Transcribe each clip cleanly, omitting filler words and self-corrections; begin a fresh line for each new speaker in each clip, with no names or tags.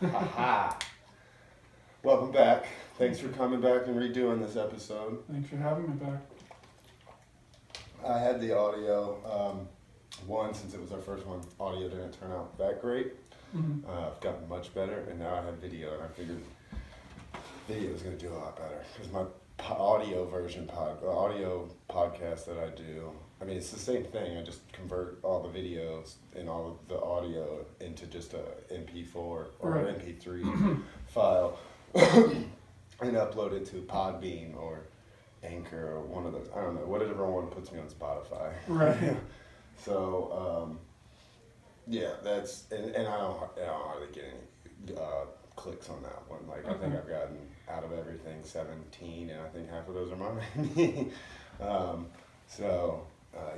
Haha. Welcome back. Thanks for coming back and redoing this episode.
Thanks for having me back.
I had the audio, one, since it was our first one, audio didn't turn out that great.
Mm-hmm.
I've gotten much better, and now I have video, and I figured video is going to do a lot better. Because my audio podcast that I do, I mean, it's the same thing. I just convert all the videos and all of the audio into just a MP4 or
Right.
an MP3 file and upload it to Podbean or Anchor or one of those. I don't know, whatever one puts me on Spotify.
Right.
So, yeah, that's, and I don't hardly get any clicks on that one. Like, I think I've gotten out of everything 17, and I think half of those are mine.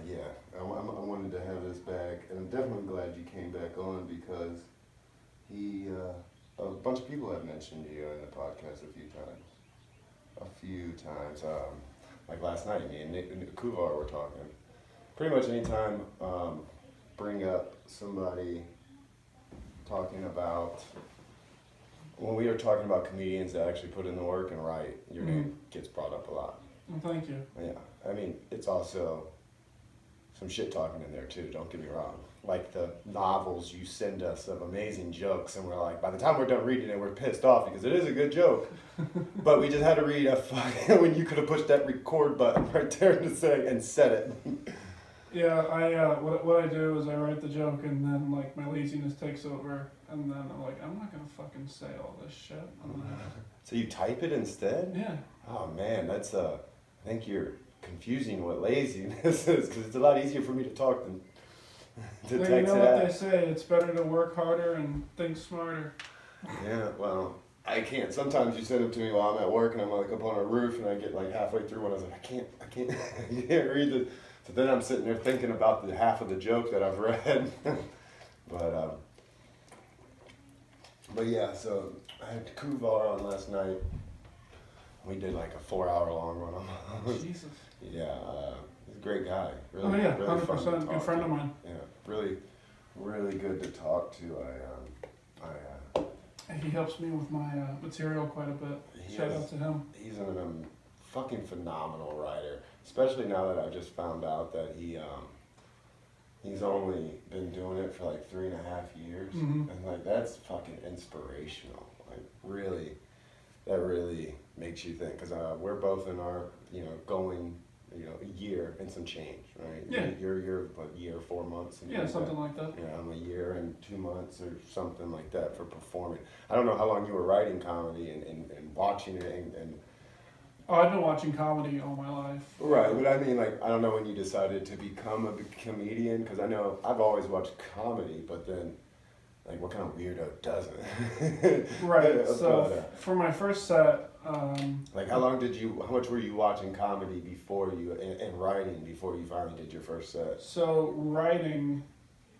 Yeah, I wanted to have this back, and I'm definitely glad you came back on because a bunch of people have mentioned you in the podcast a few times. Like last night, me and Nick Kuvar were talking. Pretty much anytime, bring up somebody talking about, when we are talking about comedians that actually put in the work and write, your name gets brought up a lot.
Well, thank you.
Yeah, I mean, it's also some shit talking in there too, don't get me wrong. Like the novels you send us of amazing jokes, and we're like, by the time we're done reading it, we're pissed off because it is a good joke. But we just had to read when you could have pushed that record button right there to say and said it.
Yeah, what I do is I write the joke and then like my laziness takes over and then I'm like, I'm not gonna fucking say all this shit.
So you type it instead?
Yeah.
Oh man, that's I think you're confusing what laziness is, because it's a lot easier for me to talk than to
Well,
text
you know
it
what
out.
they say, it's better to work harder and think smarter.
Yeah, well, I can't. Sometimes you send them to me while I'm at work and I'm like up on a roof and I get like halfway through one, I was like, I can't read it. So then I'm sitting there thinking about the half of the joke that I've read. But yeah, so I had Kuvar on last night. We did like a 4-hour long one on
Jesus.
Yeah, he's a great guy. Really,
Oh yeah,
really fun to
100%,
talk
good friend
to.
of mine.
Yeah, really, really good to talk to.
He helps me with my material quite a bit. Shout out to him.
He's a fucking phenomenal writer. Especially now that I just found out that he's only been doing it for like 3.5 years, and like that's fucking inspirational. Like really, that really makes you think. Because we're both in our going a year and some change, right?
Yeah.
You're like a year, 4 months.
Yeah, something like that.
Yeah, I'm a year and 2 months or something like that for performing. I don't know how long you were writing comedy and watching it and
Oh, I've been watching comedy all my life.
right, but I mean, like, I don't know when you decided to become a comedian, because I know I've always watched comedy, but then, like, what kind of weirdo doesn't?
Right, so for my first set,
like, how much were you watching comedy before and writing before you finally did your first set?
So writing,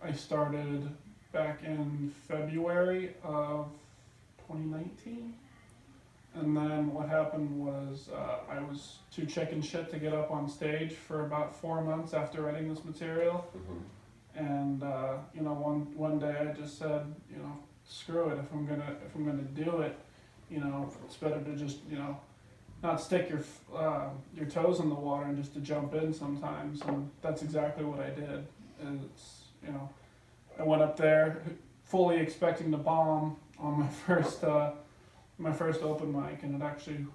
I started back in February of 2019. And then what happened was I was too chicken shit to get up on stage for about 4 months after writing this material.
Mm-hmm.
And one day I just said, screw it. If I'm gonna do it, it's better to just not stick your toes in the water and just to jump in sometimes. And that's exactly what I did. It's I went up there fully expecting to bomb on my first open mic, and it actually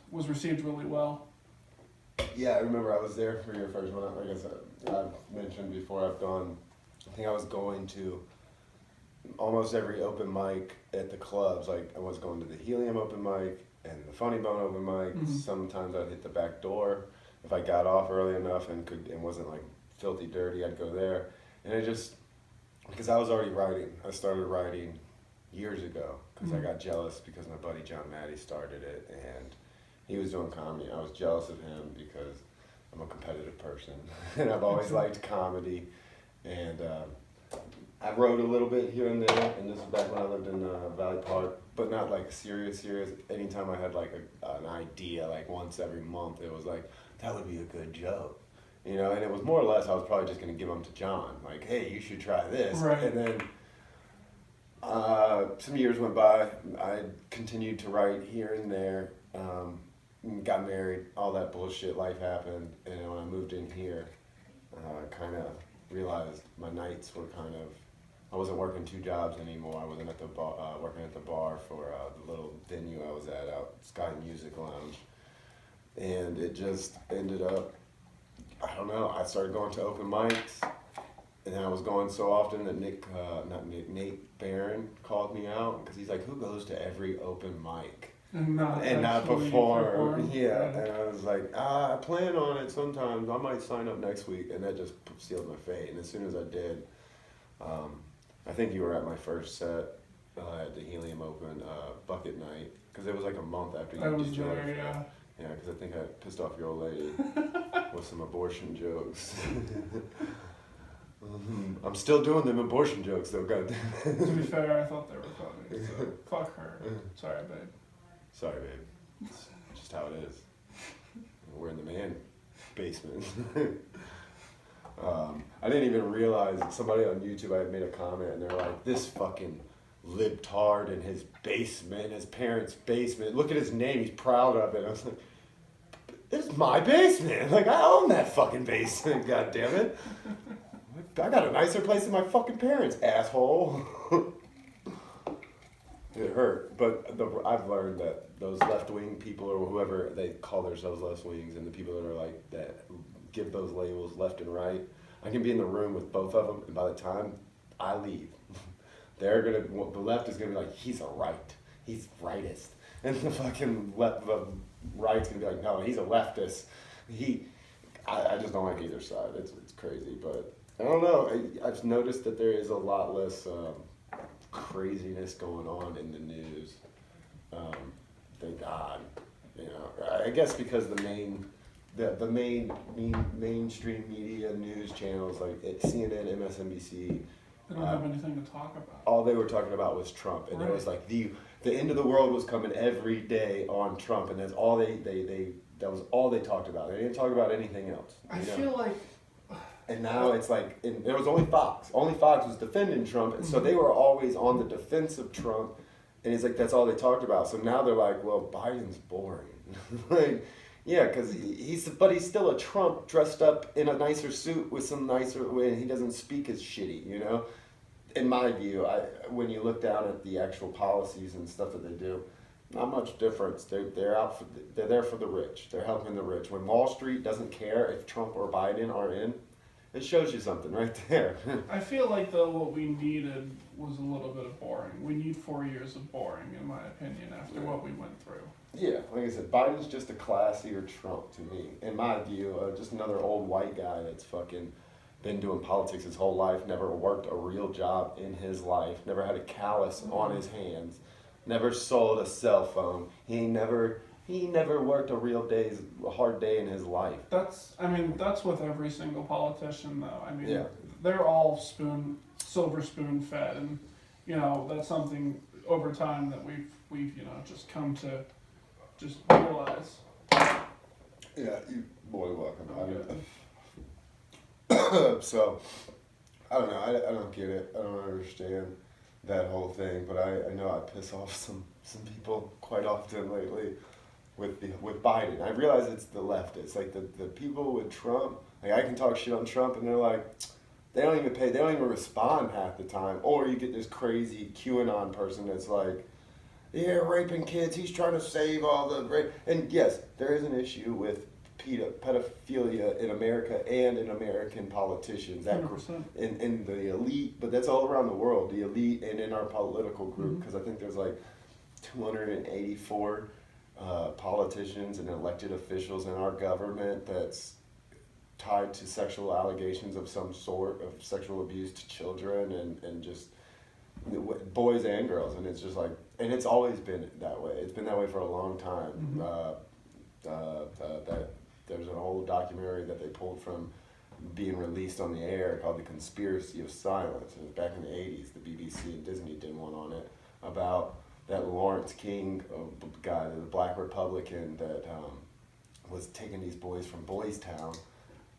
was received really well.
Yeah, I remember I was there for your first one. Like I said, I've mentioned before, I think I was going to almost every open mic at the clubs. Like I was going to the Helium open mic and the Funny Bone open mic.
Mm-hmm.
Sometimes I'd hit the back door. If I got off early enough and wasn't like filthy dirty, I'd go there. And it just, because I was already writing. I started writing years ago because I got jealous because my buddy John Maddie started it and he was doing comedy. I was jealous of him because I'm a competitive person and I've always liked comedy, and I wrote a little bit here and there, and this is back when I lived in Valley Park, but not like serious. Anytime I had like an idea, like once every month, it was like, that would be a good joke. And it was more or less, I was probably just going to give them to John. Like, hey, you should try this.
Right.
And then Some years went by. I continued to write here and there. Got married. All that bullshit life happened, and when I moved in here, kind of realized my nights were kind of. I wasn't working two jobs anymore. I wasn't at the bar, working at the bar for the little venue I was at out Sky Music Lounge, and it just ended up. I don't know. I started going to open mics, and then I was going so often that Nate Barron called me out because he's like, "Who goes to every open mic
And not
perform?" Yeah, and I was like, I plan on it sometimes. I might sign up next week, and that just sealed my fate. And as soon as I did, I think you were at my first set at the Helium Open Bucket Night because it was like a month after you
I was
did yours.
there, yeah.
Yeah, because I think I pissed off your old lady with some abortion jokes. I'm still doing them abortion jokes though, goddamn.
To be fair, I thought they were funny, so fuck her. Sorry, babe.
Sorry, babe. It's just how it is. We're in the man basement. I didn't even realize somebody on YouTube, I had made a comment and they're like, this fucking libtard in his basement, his parents' basement. Look at his name, he's proud of it. I was like, this is my basement. Like, I own that fucking basement, god damn it. I got a nicer place than my fucking parents, asshole. It hurt, but I've learned that those left-wing people or whoever they call themselves left-wings and the people that are like, that give those labels left and right, I can be in the room with both of them and by the time I leave, the left is gonna be like, he's a right, he's rightist. And the fucking the right's gonna be like, no, he's a leftist. I just don't like either side, it's crazy, but I don't know, I've noticed that there is a lot less craziness going on in the news. Thank God, you know. I guess because the mainstream media news channels like CNN, MSNBC,
They don't have anything to talk about.
all they were talking about was Trump, and it was like the end of the world was coming every day on Trump, and that's all that was all they talked about. They didn't talk about anything else.
I feel like.
And now it's like, there was only Fox. Only Fox was defending Trump, and so they were always on the defense of Trump. And it's like, that's all they talked about. So now they're like, well, Biden's boring. Like, yeah, because he's still a Trump dressed up in a nicer suit with some nicer, when he doesn't speak as shitty, you know? In my view, when you look down at the actual policies and stuff that they do, not much difference. They're there for the rich. They're helping the rich. When Wall Street doesn't care if Trump or Biden are in, it shows you something right there.
I feel like though what we needed was a little bit of boring. We need 4 years of boring, in my opinion, after what we went through.
Yeah, like I said, Biden's just a classier Trump to me, in my view. Just another old white guy that's fucking been doing politics his whole life, never worked a real job in his life, never had a callus on his hands, never sold a cell phone. He never worked a hard day in his life.
That's with every single politician, though. I mean,
Yeah.
they're all silver spoon fed, and you know that's something over time that we've just come to just realize.
Yeah, you more than welcome.
Yeah.
So, I don't know. I don't get it. I don't understand that whole thing. But I know I piss off some people quite often lately with Biden. I realize it's the left. It's like the people with Trump. Like I can talk shit on Trump, and they're like, they don't even respond half the time. Or you get this crazy QAnon person that's like, yeah, raping kids. He's trying to save all the rape. And yes, there is an issue with pedophilia in America and in American politicians, that
100%.
in the elite, but that's all around the world, the elite and in our political group, because I think there's like 284 politicians and elected officials in our government that's tied to sexual allegations of some sort of sexual abuse to children and just boys and girls, and it's just like, and it's always been that way. It's been that way for a long time. That there's an old documentary that they pulled from being released on the air called The Conspiracy of Silence. It was back in the 80s. The BBC and Disney did one on it about that Lawrence King guy, the black Republican that was taking these boys from Boys Town.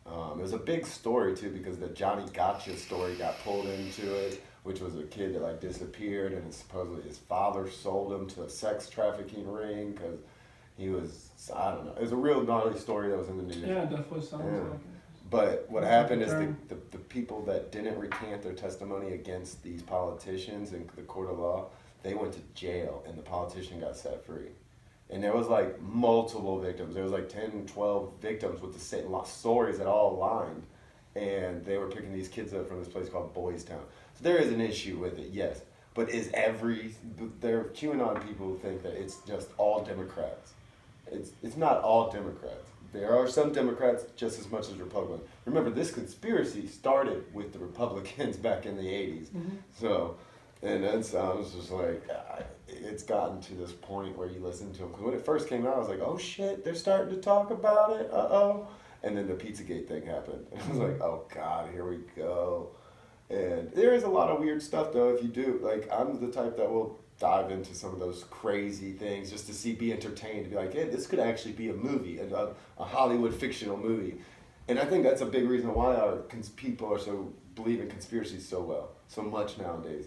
It was a big story too because the Johnny Gotcha story got pulled into it, which was a kid that like disappeared, and supposedly his father sold him to a sex trafficking ring because he was, I don't know. It was a real gnarly story that was in the news.
Yeah, it definitely sounds like it.
But what happened is the people that didn't recant their testimony against these politicians in the court of law, they went to jail, and the politician got set free. And there was like multiple victims. There was like 10, 12 victims with the same stories that all aligned. And they were picking these kids up from this place called Boys Town. So there is an issue with it, yes. But their QAnon people think that it's just all Democrats. It's not all Democrats. There are some Democrats just as much as Republicans. Remember, this conspiracy started with the Republicans back in the 80s. Mm-hmm. So, and that's, I was just like, it's gotten to this point where you listen to them. Because when it first came out, I was like, oh shit, they're starting to talk about it. Uh-oh. And then the Pizzagate thing happened. And I was like, oh God, here we go. And there is a lot of weird stuff, though, if you do. Like, I'm the type that will dive into some of those crazy things just to be entertained, to be like, hey, this could actually be a movie, a Hollywood fictional movie. And I think that's a big reason why our people are believe in conspiracies so much nowadays.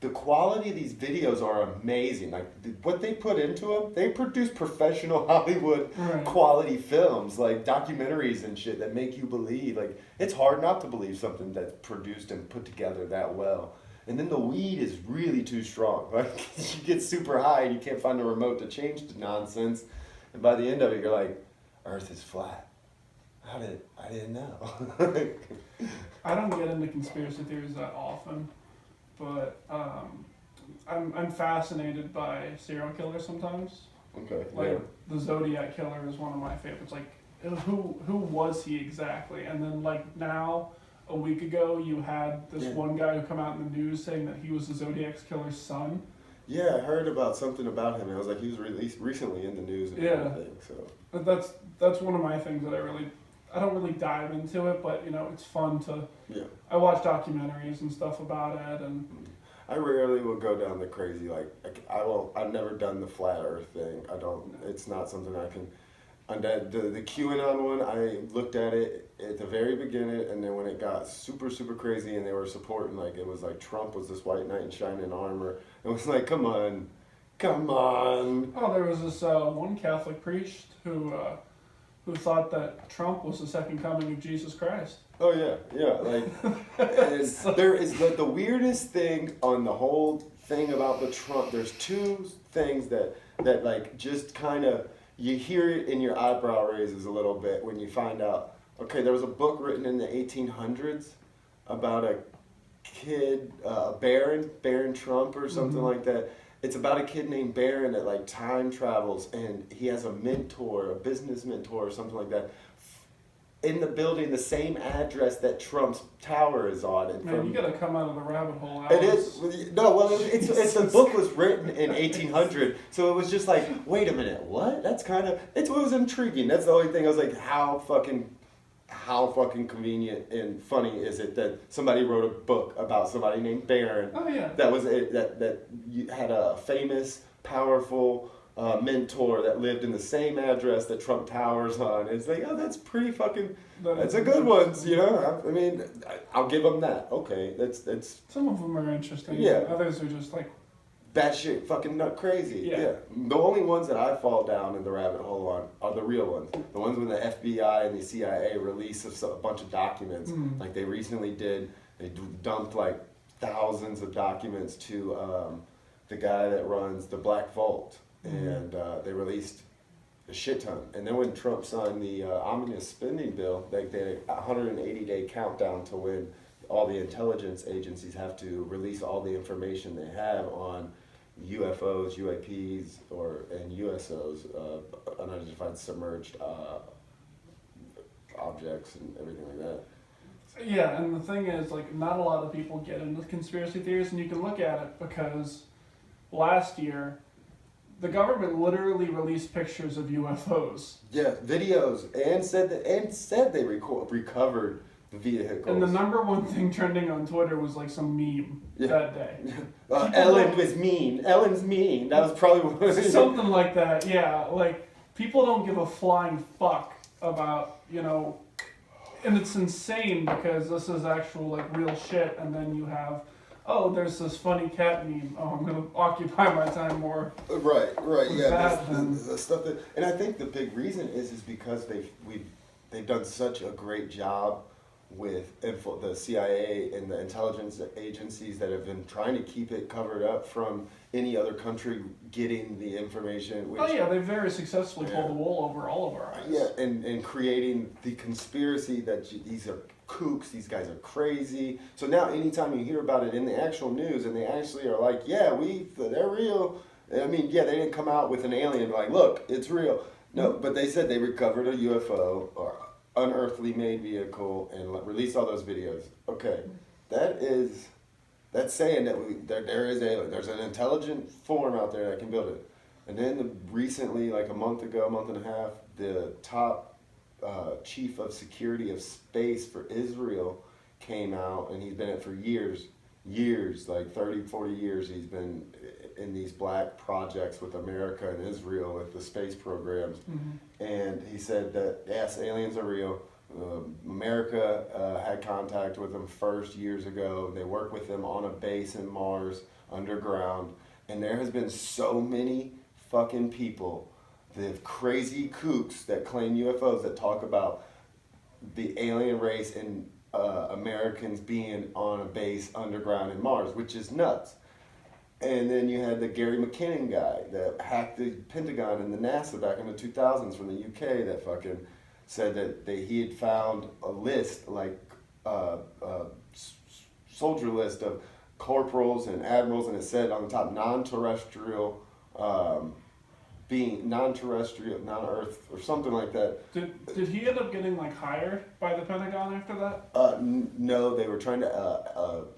The quality of these videos are amazing. Like, what they put into them, they produce professional Hollywood quality films, like documentaries and shit that make you believe. Like, it's hard not to believe something that's produced and put together that well. And then the weed is really too strong. Like, you get super high and you can't find a remote to change the nonsense. And by the end of it, you're like, Earth is flat. I didn't know.
I don't get into conspiracy theories that often, but I'm fascinated by serial killers sometimes.
Okay.
Like, the Zodiac Killer is one of my favorites. Like, who was he exactly? And then, like, now, a week ago, you had this one guy who come out in the news saying that he was the Zodiac Killer's son.
Yeah, I heard about something about him. I was like, he was released recently in the news and everything. So
that's one of my things that I don't really dive into it, but, you know, it's fun to.
Yeah.
I watch documentaries and stuff about it, and.
I rarely will go down the crazy, I've never done the flat earth thing. It's not something I can. And the QAnon one, I looked at it at the very beginning, and then when it got super, super crazy and they were supporting, like, it was like Trump was this white knight in shining armor. It was like, come on.
Oh, there was this one Catholic priest who thought that Trump was the second coming of Jesus Christ.
Oh, yeah, like, there is the weirdest thing on the whole thing about the Trump. There's two things that like, just kind of, you hear it in your eyebrow raises a little bit when you find out, okay, there was a book written in the 1800s about a kid, Baron Trump or something like that. It's about a kid named Baron that, like, time travels, and he has a business mentor or something like that, in the building, the same address that Trump's tower is on. And
man, you gotta come out of the rabbit hole.
It is. No, well, it's the book was written in 1800, so it was just like, wait a minute, what? That's kind of, it was intriguing. That's the only thing. I was like, how fucking convenient and funny is it that somebody wrote a book about somebody named Baron?
Oh yeah.
That had a famous, powerful mentor that lived in the same address that Trump Tower's on. It's like, oh, that's pretty fucking. That's a good one, you know. I mean, I'll give them that. Okay, that's.
Some of them are interesting.
Yeah.
Others are just like.
Batshit fucking nut crazy.
Yeah.
The only ones that I fall down in the rabbit hole on are the real ones. The ones when the FBI and the CIA release a bunch of documents, like they recently did. They dumped like thousands of documents to the guy that runs the Black Vault. And they released a shit ton. And then when Trump signed the omnibus spending bill, they had a 180-day countdown to when all the intelligence agencies have to release all the information they have on UFOs, UAPs, and USOs, unidentified submerged objects and everything like that.
Yeah, and the thing is, like, not a lot of people get into conspiracy theories, and you can look at it because last year, the government literally released pictures of UFOs.
Yeah, videos, and said they recovered the vehicles.
And the number one thing trending on Twitter was like some meme that day.
Ellen was mean. Ellen's mean. That was probably what
something like that. Yeah, like people don't give a flying fuck about, you know, and it's insane because this is actual like real shit, and then you have oh, there's this funny cat meme. Oh, I'm gonna occupy my time more.
Right,
With
yeah.
that,
The stuff that, and I think the big reason is because they've done such a great job with the CIA and the intelligence agencies that have been trying to keep it covered up from any other country getting the information. Which,
Oh yeah, they very successfully
Yeah.
pulled the wool over all of our eyes.
yeah, and creating the conspiracy that these are kooks, these guys are crazy. So now, anytime you hear about it in the actual news, and they actually are like, yeah, they're real. I mean, yeah, they didn't come out with an alien like, look, it's real. No, but they said they recovered a UFO or unearthly made vehicle and released all those videos. Okay, that's saying that there is alien. There's an intelligent form out there that can build it. And then recently, like a month and a half, the top chief of security of space for Israel came out, and he's been it for years, like 30, 40 years. He's been in these black projects with America and Israel with the space programs.
Mm-hmm.
And he said that, yes, aliens are real. America had contact with them first years ago. They work with them on a base in Mars underground. And there has been so many fucking people, the crazy kooks that claim UFOs, that talk about the alien race and Americans being on a base underground in Mars, which is nuts. And then you had the Gary McKinnon guy that hacked the Pentagon and the NASA back in the 2000s from the UK that fucking said that he had found a list, like soldier list of corporals and admirals, and it said on the top non-terrestrial being, non-terrestrial, non-Earth, or something like that.
Did he end up getting like hired by the Pentagon after that?
No, they were trying to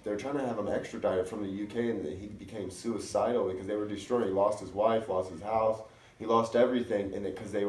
have him extradited from the UK, and he became suicidal because they were destroying. He lost his wife, lost his house, he lost everything, and because they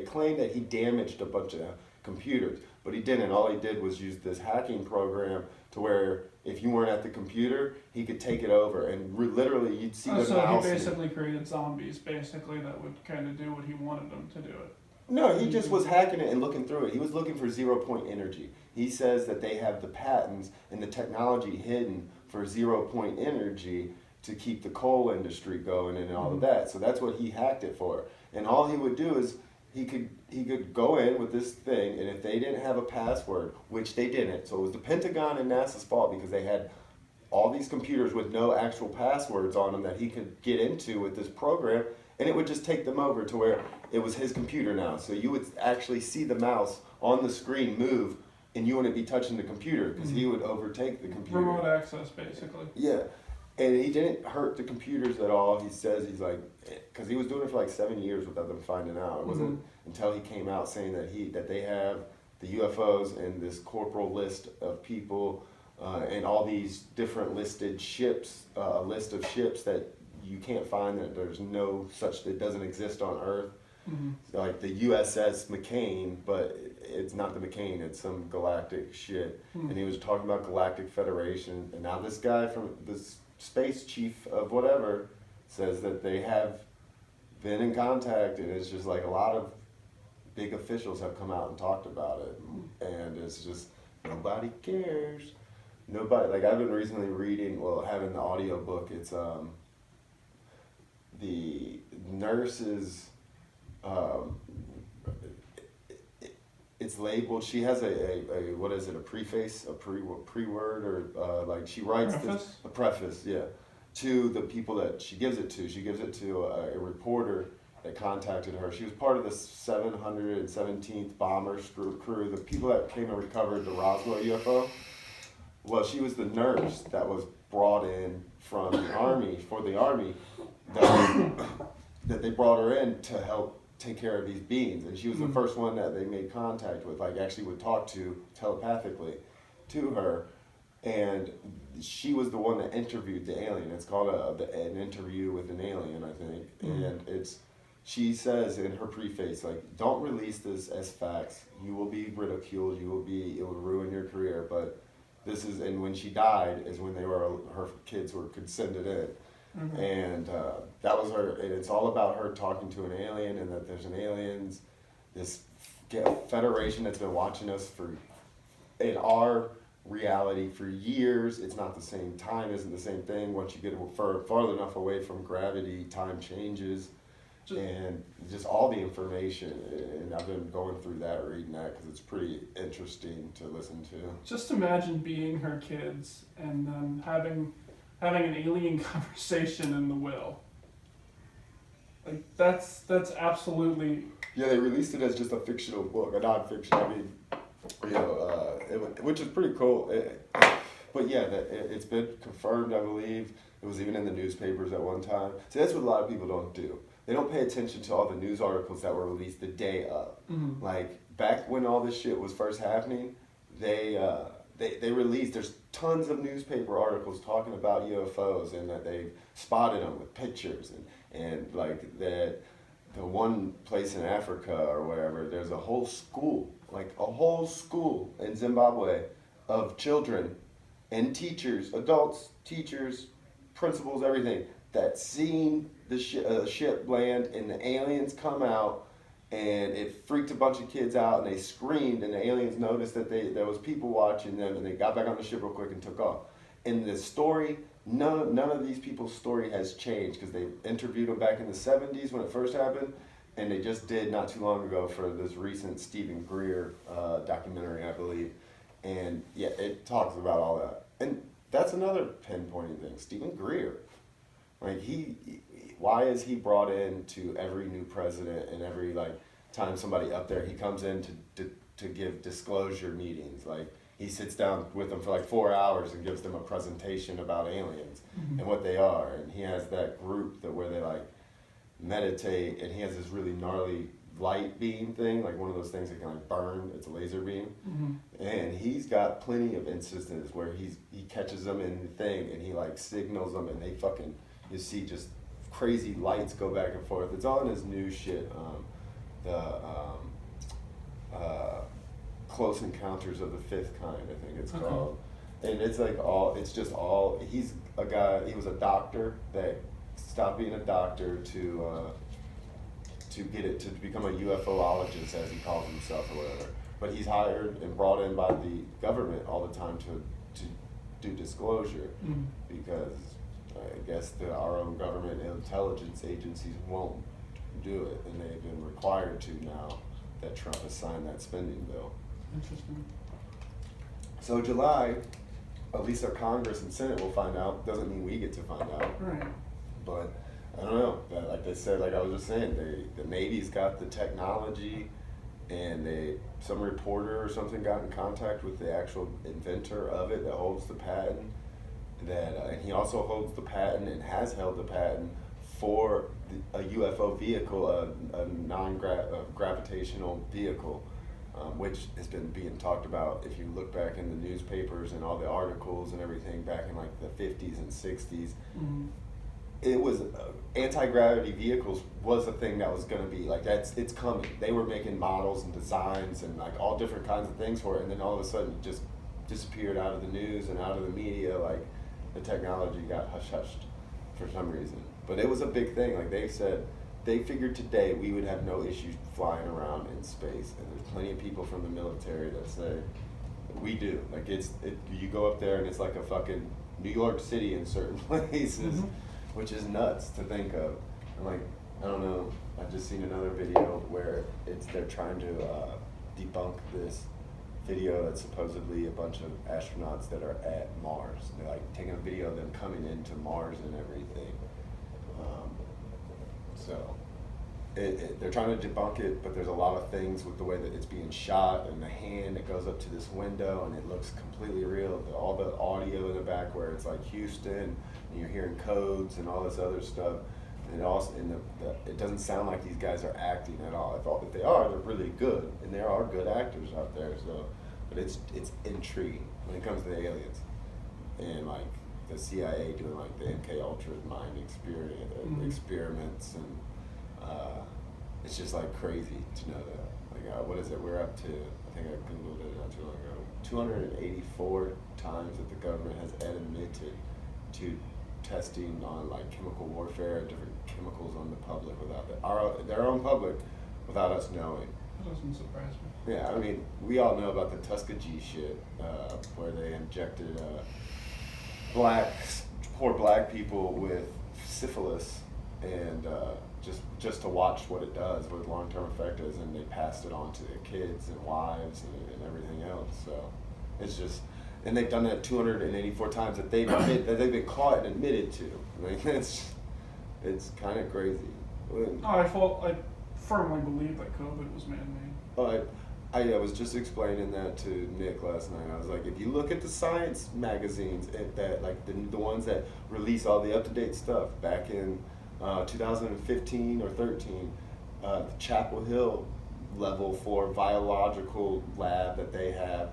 claimed that he damaged a bunch of computers, but he didn't. All he did was use this hacking program to where if you weren't at the computer, he could take it over, and literally you'd see the mouse.
So he basically created zombies, basically, that would kind of do what he wanted them to do it.
No, he just was hacking it and looking through it. He was looking for 0 point energy. He says that they have the patents and the technology hidden for 0 point energy to keep the coal industry going and all of that. So that's what he hacked it for. And all he would do is he could go in with this thing, and if they didn't have a password, which they didn't, so it was the Pentagon and NASA's fault because they had all these computers with no actual passwords on them that he could get into with this program, and it would just take them over to where it was his computer now. So you would actually see the mouse on the screen move, and you wouldn't be touching the computer because he would overtake the computer.
Remote access, basically.
Yeah. And he didn't hurt the computers at all. He says he's like, because he was doing it for like 7 years without them finding out. It wasn't until he came out saying that they have the UFOs and this corporal list of people and all these different listed ships, a list of ships that you can't find, that there's no such, that doesn't exist on Earth. Mm-hmm. Like the USS McCain, but it's not the McCain, it's some galactic shit. And he was talking about Galactic Federation, and now this guy from this space chief of whatever says that they have been in contact, and it's just like a lot of big officials have come out and talked about it, and it's just nobody cares. Nobody, like I've been recently reading, having the audio book, it's the nurses, it's labeled, she has a what is it, a preface, a pre-word, or like she writes a preface, yeah, to the people that she gives it to. She gives it to a reporter that contacted her. She was part of the 717th bomber crew, the people that came and recovered the Roswell UFO. Well, she was the nurse that was brought in from the army, that they brought her in to help take care of these beings, and she was the first one that they made contact with, like actually would talk to telepathically to her, and she was the one that interviewed the alien. It's called an interview with an alien, I think, and she says in her preface, like, don't release this as facts. You will be ridiculed. It will ruin your career. But this is, and when she died is when her kids were consented in. Mm-hmm. And that was her, and it's all about her talking to an alien, and that there's this federation that's been watching us in our reality for years. It's not the same. Time isn't the same thing. Once you get farther enough away from gravity, time changes, and just all the information. And I've been going through that, reading that, because it's pretty interesting to listen to.
Just imagine being her kids and then having an alien conversation in the will. Like that's absolutely.
Yeah, they released it as just a fictional book, a non-fiction. I mean, which is pretty cool. But yeah, it's been confirmed, I believe. It was even in the newspapers at one time. See, that's what a lot of people don't do. They don't pay attention to all the news articles that were released the day of.
Mm-hmm.
Like, back when all this shit was first happening, they released, there's tons of newspaper articles talking about UFOs and that they spotted them with pictures and like that the one place in Africa or wherever, there's a whole school in Zimbabwe of children and teachers, adults, teachers, principals, everything, that seen the ship land and the aliens come out, and it freaked a bunch of kids out, and they screamed, and the aliens noticed that there was people watching them, and they got back on the ship real quick and took off. In the story, none of these people's story has changed, because they interviewed them back in the 70s when it first happened, and they just did not too long ago for this recent Stephen Greer documentary, I believe. And yeah, it talks about all that. And that's another pinpointing thing. Stephen Greer, like why is he brought in to every new president, and every time somebody up there, he comes in to give disclosure meetings. Like, he sits down with them for 4 hours and gives them a presentation about aliens and what they are. And he has that group where they meditate, and he has this really gnarly light beam thing, like one of those things that can burn. It's a laser beam. And he's got plenty of instances where he catches them in the thing, and he signals them, and they fucking, you see just crazy lights go back and forth. It's all in his new shit, Close Encounters of the Fifth Kind, I think it's called. And it's he's a guy, he was a doctor that stopped being a doctor to become a UFOologist, as he calls himself, or whatever. But he's hired and brought in by the government all the time to do disclosure, because I guess our own government intelligence agencies won't do it, and they've been required to now that Trump has signed that spending bill.
Interesting.
So July, at least our Congress and Senate will find out. Doesn't mean we get to find out.
Right.
But I don't know. Like they said, like I was just saying, the Navy's got the technology, and some reporter or something got in contact with the actual inventor of it that holds the patent. And he also holds the patent and has held the patent for a UFO vehicle, a non-gravitational vehicle, which has been being talked about. If you look back in the newspapers and all the articles and everything back in the 50s and 60s, it was anti-gravity vehicles was a thing that was going to be it's coming. They were making models and designs and all different kinds of things for it, and then all of a sudden it just disappeared out of the news and out of the media. The technology got hushed for some reason. But it was a big thing. They said, they figured today we would have no issues flying around in space. And there's plenty of people from the military that say, we do. You go up there and it's like a fucking New York City in certain places, which is nuts to think of. And I don't know, I've just seen another video where they're trying to debunk this video that's supposedly a bunch of astronauts that are at Mars. They're taking a video of them coming into Mars and everything. So they're trying to debunk it, but there's a lot of things with the way that it's being shot, and the hand that goes up to this window, and it looks completely real. All the audio in the back where it's Houston, and you're hearing codes and all this other stuff. And also, it doesn't sound like these guys are acting at all. If they are, they're really good, and there are good actors out there. So, but it's intriguing when it comes to the aliens, and the CIA doing the MK Ultra mind experiments, and it's just crazy to know that. What is it? We're up to, I think I googled it not too long ago, 284 times that the government has admitted to testing on chemical warfare and different chemicals on the public without their own public, without us knowing.
That doesn't surprise me.
Yeah, I mean, we all know about the Tuskegee shit, where they injected poor black people with syphilis, and just to watch what it does, what the long-term effect is, and they passed it on to their kids and wives and everything else. So it's just, and they've done that 284 times that they've been caught and admitted to. I mean, it's kind of crazy.
I firmly believe that COVID was man-made.
I was just explaining that to Nick last night. I was like, if you look at the science magazines, that like the ones that release all the up-to-date stuff back in 2015 or 13, the Chapel Hill level 4 biological lab that they have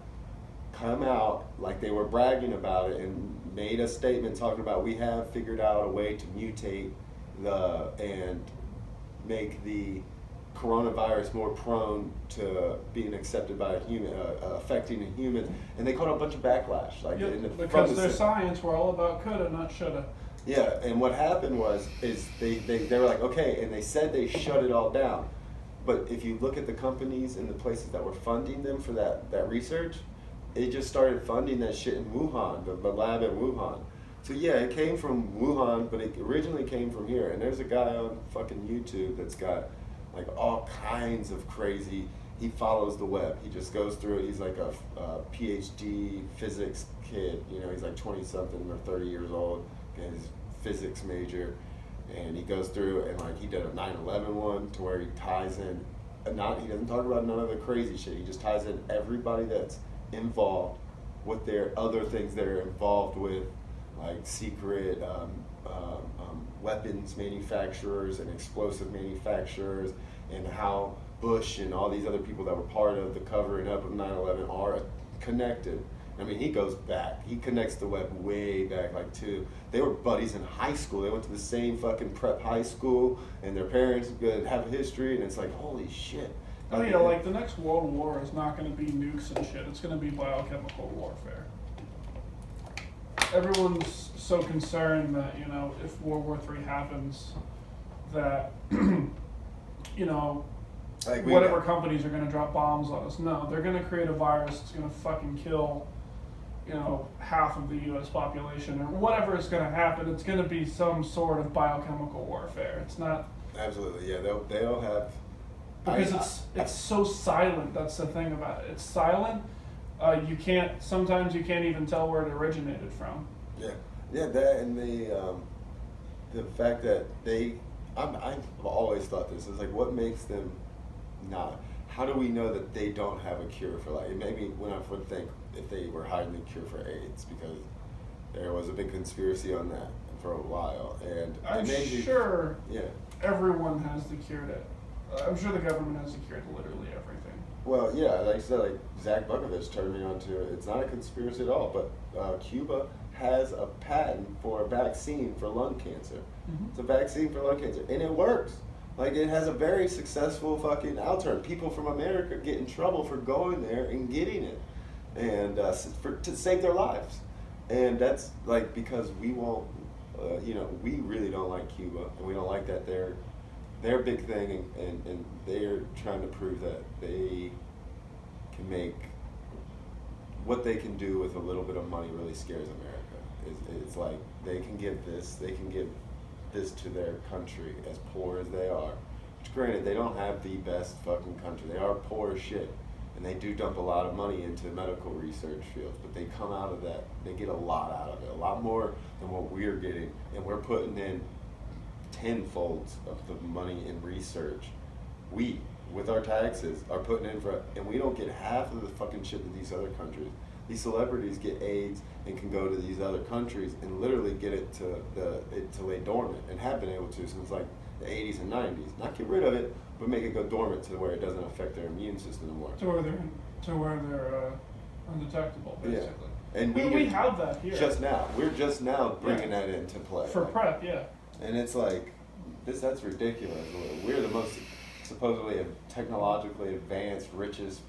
come out like they were bragging about it and made a statement talking about, we have figured out a way to mutate and make the coronavirus more prone to being accepted by a human, affecting a human, and they caught a bunch of backlash.
Because their science were all about coulda, not shoulda.
Yeah, and what happened is they were like, okay, and they said they shut it all down. But if you look at the companies and the places that were funding them for that research, it just started funding that shit in Wuhan, the lab in Wuhan. So yeah, it came from Wuhan, but it originally came from here. And there's a guy on fucking YouTube that's got like all kinds of crazy, he follows the web. He just goes through it. He's like a PhD physics kid, you know, he's like 20 something or 30 years old, and he's physics major. And he goes through and like he did a 9/11 one to where he ties in, he doesn't talk about none of the crazy shit. He just ties in everybody that's involved with their other things they're involved with, like secret weapons manufacturers and explosive manufacturers, and how Bush and all these other people that were part of the covering up of 9/11 are connected. I mean, he goes back. He connects the web way back, they were buddies in high school. They went to the same fucking prep high school, and their parents have a history, and it's like, holy shit.
Oh yeah, like the next World War is not going to be nukes and shit. It's going to be biochemical warfare. Everyone's so concerned that, you know, if World War III happens, that, you know, whatever companies are going to drop bombs on us. No, they're going to create a virus that's going to fucking kill, you know, half of the U.S. population, or whatever is going to happen. It's going to be some sort of biochemical warfare. It's not...
Absolutely, yeah. They'll have...
Because it's so silent. That's the thing about it. It's silent. Sometimes you can't even tell where it originated from.
Yeah, that and the fact that I've always thought this is like, what makes them not? How do we know that they don't have a cure for, like, maybe when I would think if they were hiding the cure for AIDS, because there was a big conspiracy on that for a while, and
I'm sure everyone has the cure to. I'm sure the government has the cure to literally everything.
Well, yeah, like I said, like Zach Bukovich turned me on to it. It's not a conspiracy at all, but Cuba has a patent for a vaccine for lung cancer. Mm-hmm. It's a vaccine for lung cancer, and it works. Like, it has a very successful fucking outturn. People from America get in trouble for going there and getting it, and to save their lives. And that's like because we won't, we really don't like Cuba, and we don't like that their big thing, and they're trying to prove that they can make what they can do with a little bit of money really scares America. It's like they can give this to their country, as poor as they are. Which, granted, they don't have the best fucking country. They are poor as shit, and they do dump a lot of money into medical research fields, but they come out of that, they get a lot out of it, a lot more than what we're getting, and we're putting in tenfolds of the money in research. We, with our taxes, are putting in for, and we don't get half of the fucking shit that these other countries. These celebrities get AIDS and can go to these other countries and literally get it to lay dormant, and have been able to since like the 80s and 90s. Not get rid of it, but make it go dormant to where it doesn't affect their immune system anymore.
To where they're undetectable, basically.
Yeah. And
we have that here.
We're just now bringing that into play.
For PrEP, yeah.
And it's like, that's ridiculous. We're the most supposedly technologically advanced, richest.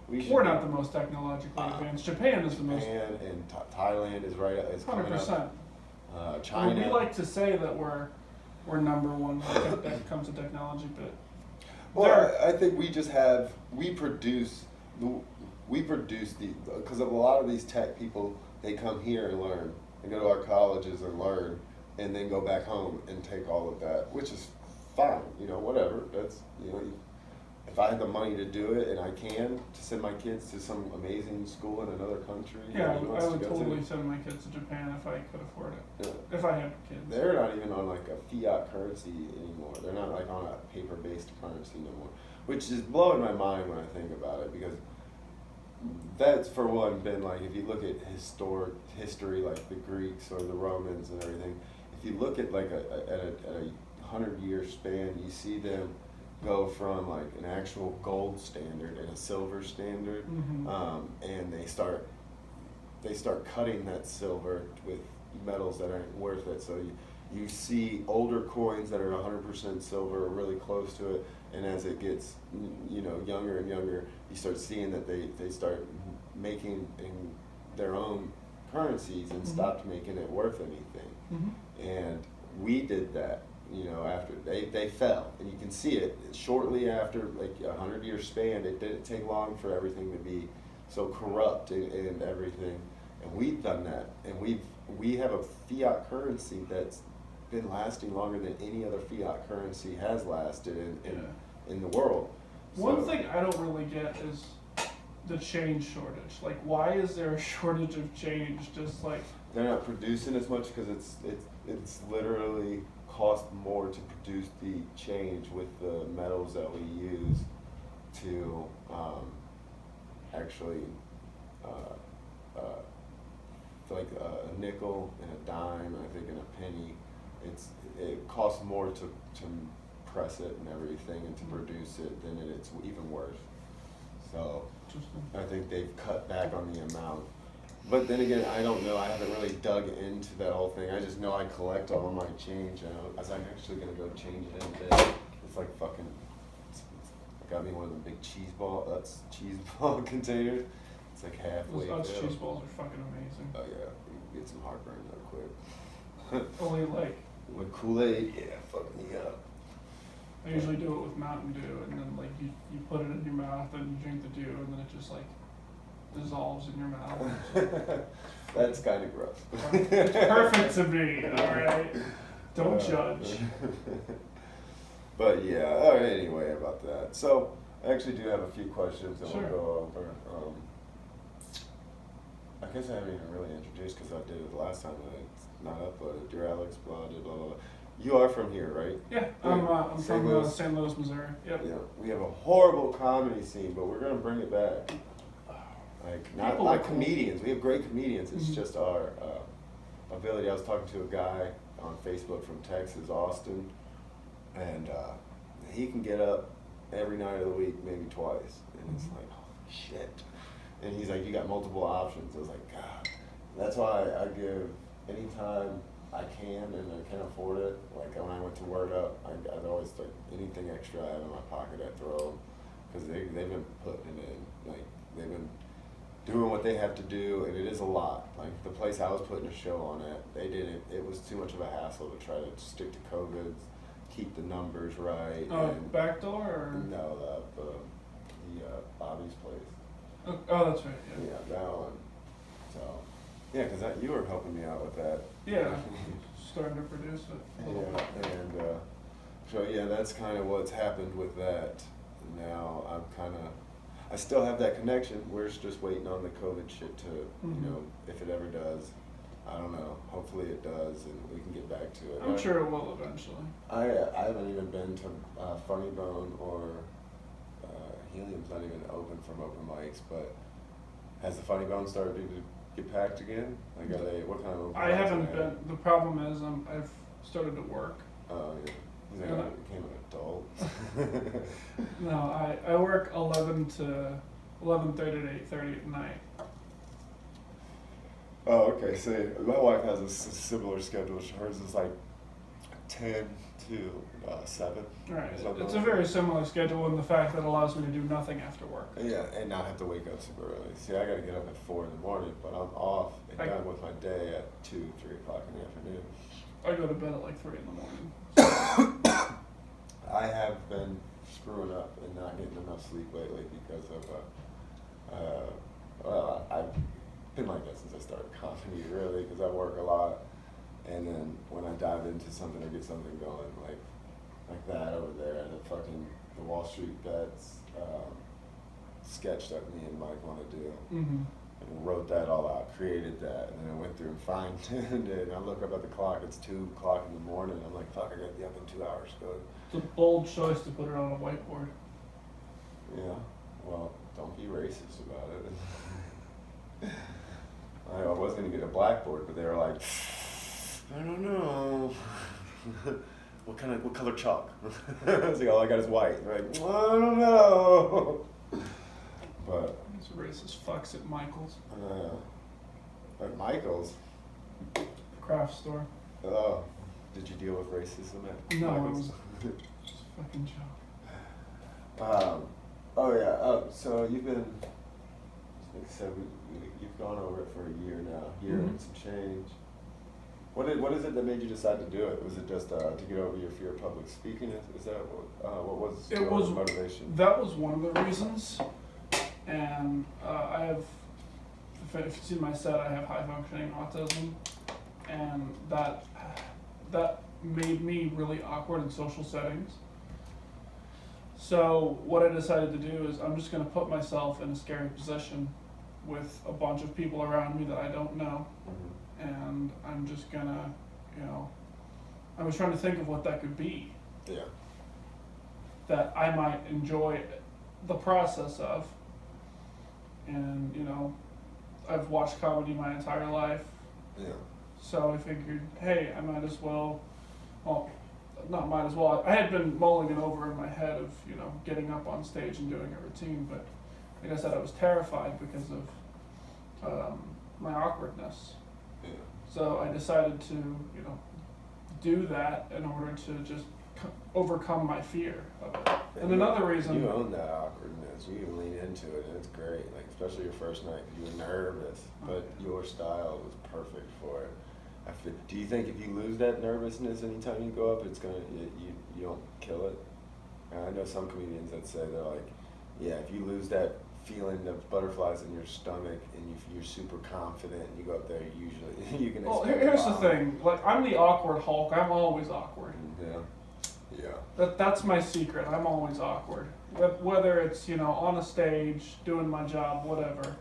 We're not the most technologically advanced. Japan is the most.
Japan and Thailand is right. Is
100%.
China.
We like to say that we're number one when it comes to technology, but
Well, I think we produce because of a lot of these tech people, they come here and learn, and go to our colleges and learn, and then go back home and take all of that, which is fine, whatever. That's, if I had the money to do it and I can, to send my kids to some amazing school in another country.
Yeah, I would totally send my kids to Japan if I could afford it.
Yeah.
If I had kids.
They're not even on like a fiat currency anymore. They're not like on a paper-based currency no more, which is blowing my mind when I think about it, because that's, for one, been like, if you look at history, like the Greeks or the Romans and everything, if you look at like at a 100-year span, you see them go from like an actual gold standard and a silver standard, and they start cutting that silver with metals that aren't worth it. So you see older coins that are 100% silver or really close to it, and as it gets younger and younger, you start seeing that they start making their own currencies and stopped making it worth anything. And we did that. After they fell, and you can see it shortly after, like a 100-year span. It didn't take long for everything to be so corrupt and everything, and we've done that, and we have a fiat currency that's been lasting longer than any other fiat currency has lasted in the world.
One thing I don't really get is the change shortage. Like, why is there a shortage of change? Just like
they're not producing as much because it's literally cost more to produce the change with the metals that we use to actually like a nickel and a dime, I think, and a penny. It costs more to press it and everything and to produce it than it's even worth. So I think they've cut back on the amount. But then again, I don't know. I haven't really dug into that whole thing. I just know I collect all of my change. I'm actually gonna go change it in a bit. It's like fucking. I got me one of the big cheese ball containers. It's like halfway.
Those cheese balls are fucking amazing.
Oh yeah, you get some heartburn real quick.
Only like
with Kool-Aid, yeah, fuck me up.
I usually do it with Mountain Dew, and then like you put it in your mouth and you drink the dew, and then it just like dissolves in your mouth.
That's kind of gross.
It's perfect to me, alright? Don't judge.
But yeah, all right, anyway, about that. So, I actually do have a few questions that we'll go over. I guess I haven't even really introduced because I did it the last time and it's not uploaded. You're Alex Blodgett, blah, blah, blah. You are from here, right?
Yeah, I'm from St. Louis, Missouri. Yep.
Yeah, we have a horrible comedy scene, but we're going to bring it back. Like, not comedians. We have great comedians. It's just our ability. I was talking to a guy on Facebook from Texas, Austin, and he can get up every night of the week, maybe twice. And it's like, holy shit. And he's like, you got multiple options. I was like, God. That's why I give, anytime I can and I can afford it, like when I went to Word Up, I'd always, like, anything extra I have in my pocket, I throw them. Because they've been putting it in. Like, they've been doing what they have to do, and it is a lot. Like the place I was putting a show on at, they didn't. It was too much of a hassle to try to stick to COVID, keep the numbers right.
Oh, Backdoor or
no, the Bobby's place.
Oh, that's right. Yeah.
Yeah, that one. So, yeah, because you were helping me out with that.
Yeah, starting to produce it.
Yeah, and so yeah, that's kind of what's happened with that. Now I still have that connection. We're just waiting on the COVID shit to, if it ever does. I don't know. Hopefully it does, and we can get back to it.
I'm sure it will eventually.
I haven't even been to Funny Bone or Helium's not even open from open mics, but has the Funny Bone started to get packed again? Like, what kind of open
I
mics
haven't been. The problem is I've started to work.
Oh, yeah. He's like, I became an adult.
No, I work 11 to 11:30 to 8:30 at night.
Oh, okay. So my wife has a similar schedule. Hers is like 10 to 7.
Right. It's a very similar schedule in the fact that it allows me to do nothing after work.
Yeah, and not have to wake up super early. See, I got to get up at 4 in the morning, but I'm off and done with my day at 2, 3 o'clock in the afternoon.
I go to bed at like 3 in the morning.
I have been screwing up and not getting enough sleep lately because of, well, I've been like that since I started comedy, really, because I work a lot. And then when I dive into something or get something going, like that over there, the Wall Street Bets sketch that me and Mike want to do.
Mm-hmm.
And wrote that all out, created that, and then I went through and fine-tuned it. And I look up at the clock, it's 2 o'clock in the morning. I'm like, fuck, I gotta be up in 2 hours.
It's a bold choice to put it on a whiteboard.
Yeah, well, don't be racist about it. I was gonna get a blackboard, but they were like, I don't know. What color chalk? I was like, all I got is white. They're like, I don't know. But
these racist fucks at Michael's.
At Michael's?
Craft store.
Oh, did you deal with racism at
No,
Michael's?
it was just a fucking joke.
Oh yeah. Oh, so you've been, like I said, you've gone over it for a year now. Year and some change. What is it that made you decide to do it? Was it just to get over your fear of public speaking? Is that what was your motivation?
That was one of the reasons. And I have, if you've seen my set, I have high functioning autism, and that made me really awkward in social settings. So what I decided to do is I'm just going to put myself in a scary position with a bunch of people around me that I don't know. And I'm just gonna, I was trying to think of what that could be.
Yeah. That
I might enjoy the process of. And, I've watched comedy my entire life.
Yeah.
So I figured, hey, I might as well, not might as well, I had been mulling it over in my head of, getting up on stage and doing a routine, but like I said, I was terrified because of my awkwardness.
Yeah.
So I decided to, do that in order to just overcome my fear of it. And another reason...
You own that awkwardness. You can lean into it, and it's great. Like, especially your first night, you were nervous, but your style was perfect for it. Do you think if you lose that nervousness anytime you go up, it's gonna you don't kill it? And I know some comedians that say they're like, yeah, if you lose that feeling of butterflies in your stomach and you're super confident and you go up there, usually you can.
Well, here's the thing. Like, I'm the awkward Hulk. I'm always awkward.
Yeah.
That's my secret. I'm always awkward. Whether it's, on a stage, doing my job, whatever.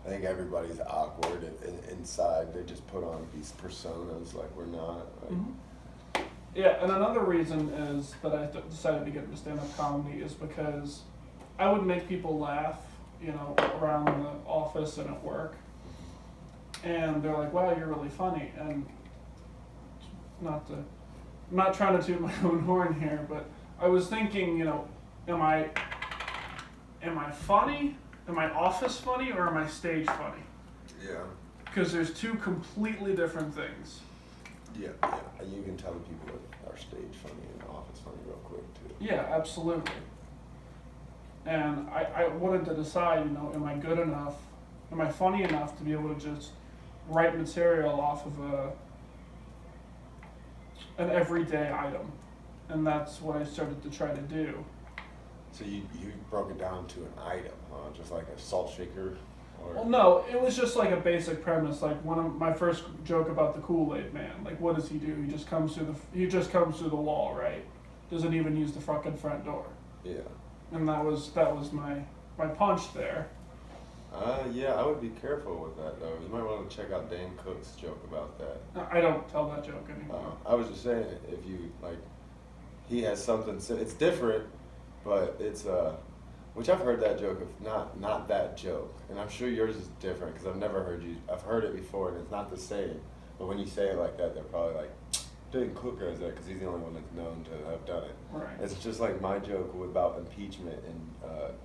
I think everybody's awkward inside. They just put on these personas like we're not. Like.
Yeah, and another reason is that I decided to get into stand-up comedy is because I would make people laugh, around the office and at work. And they're like, wow, you're really funny. And I'm not trying to toot my own horn here, but I was thinking, am I funny? Am I office funny or am I stage funny?
Yeah.
Because there's two completely different things.
Yeah. You can tell the people that are stage funny and office funny real quick too.
Yeah, absolutely. And I wanted to decide, am I good enough? Am I funny enough to be able to just write material off of an everyday item? And that's what I started to try to do.
So you broke it down to an item, huh? Just like a salt shaker? Or...
Well, no, it was just like a basic premise. Like one of my first joke about the Kool-Aid man. Like, what does he do? He just comes through the wall, right? Doesn't even use the fucking front door.
Yeah.
And that was my punch there.
Yeah, I would be careful with that though. You might want to check out Dan Cook's joke about that.
I don't tell that joke anymore.
I was just saying, if you he has something. It's different, but it's which I've heard that joke of not that joke, and I'm sure yours is different because I've never heard you. I've heard it before, and it's not the same. But when you say it like that, they're probably like, Dan Cook has that because he's the only one that's known to have done it.
Right.
It's just like my joke about impeachment, and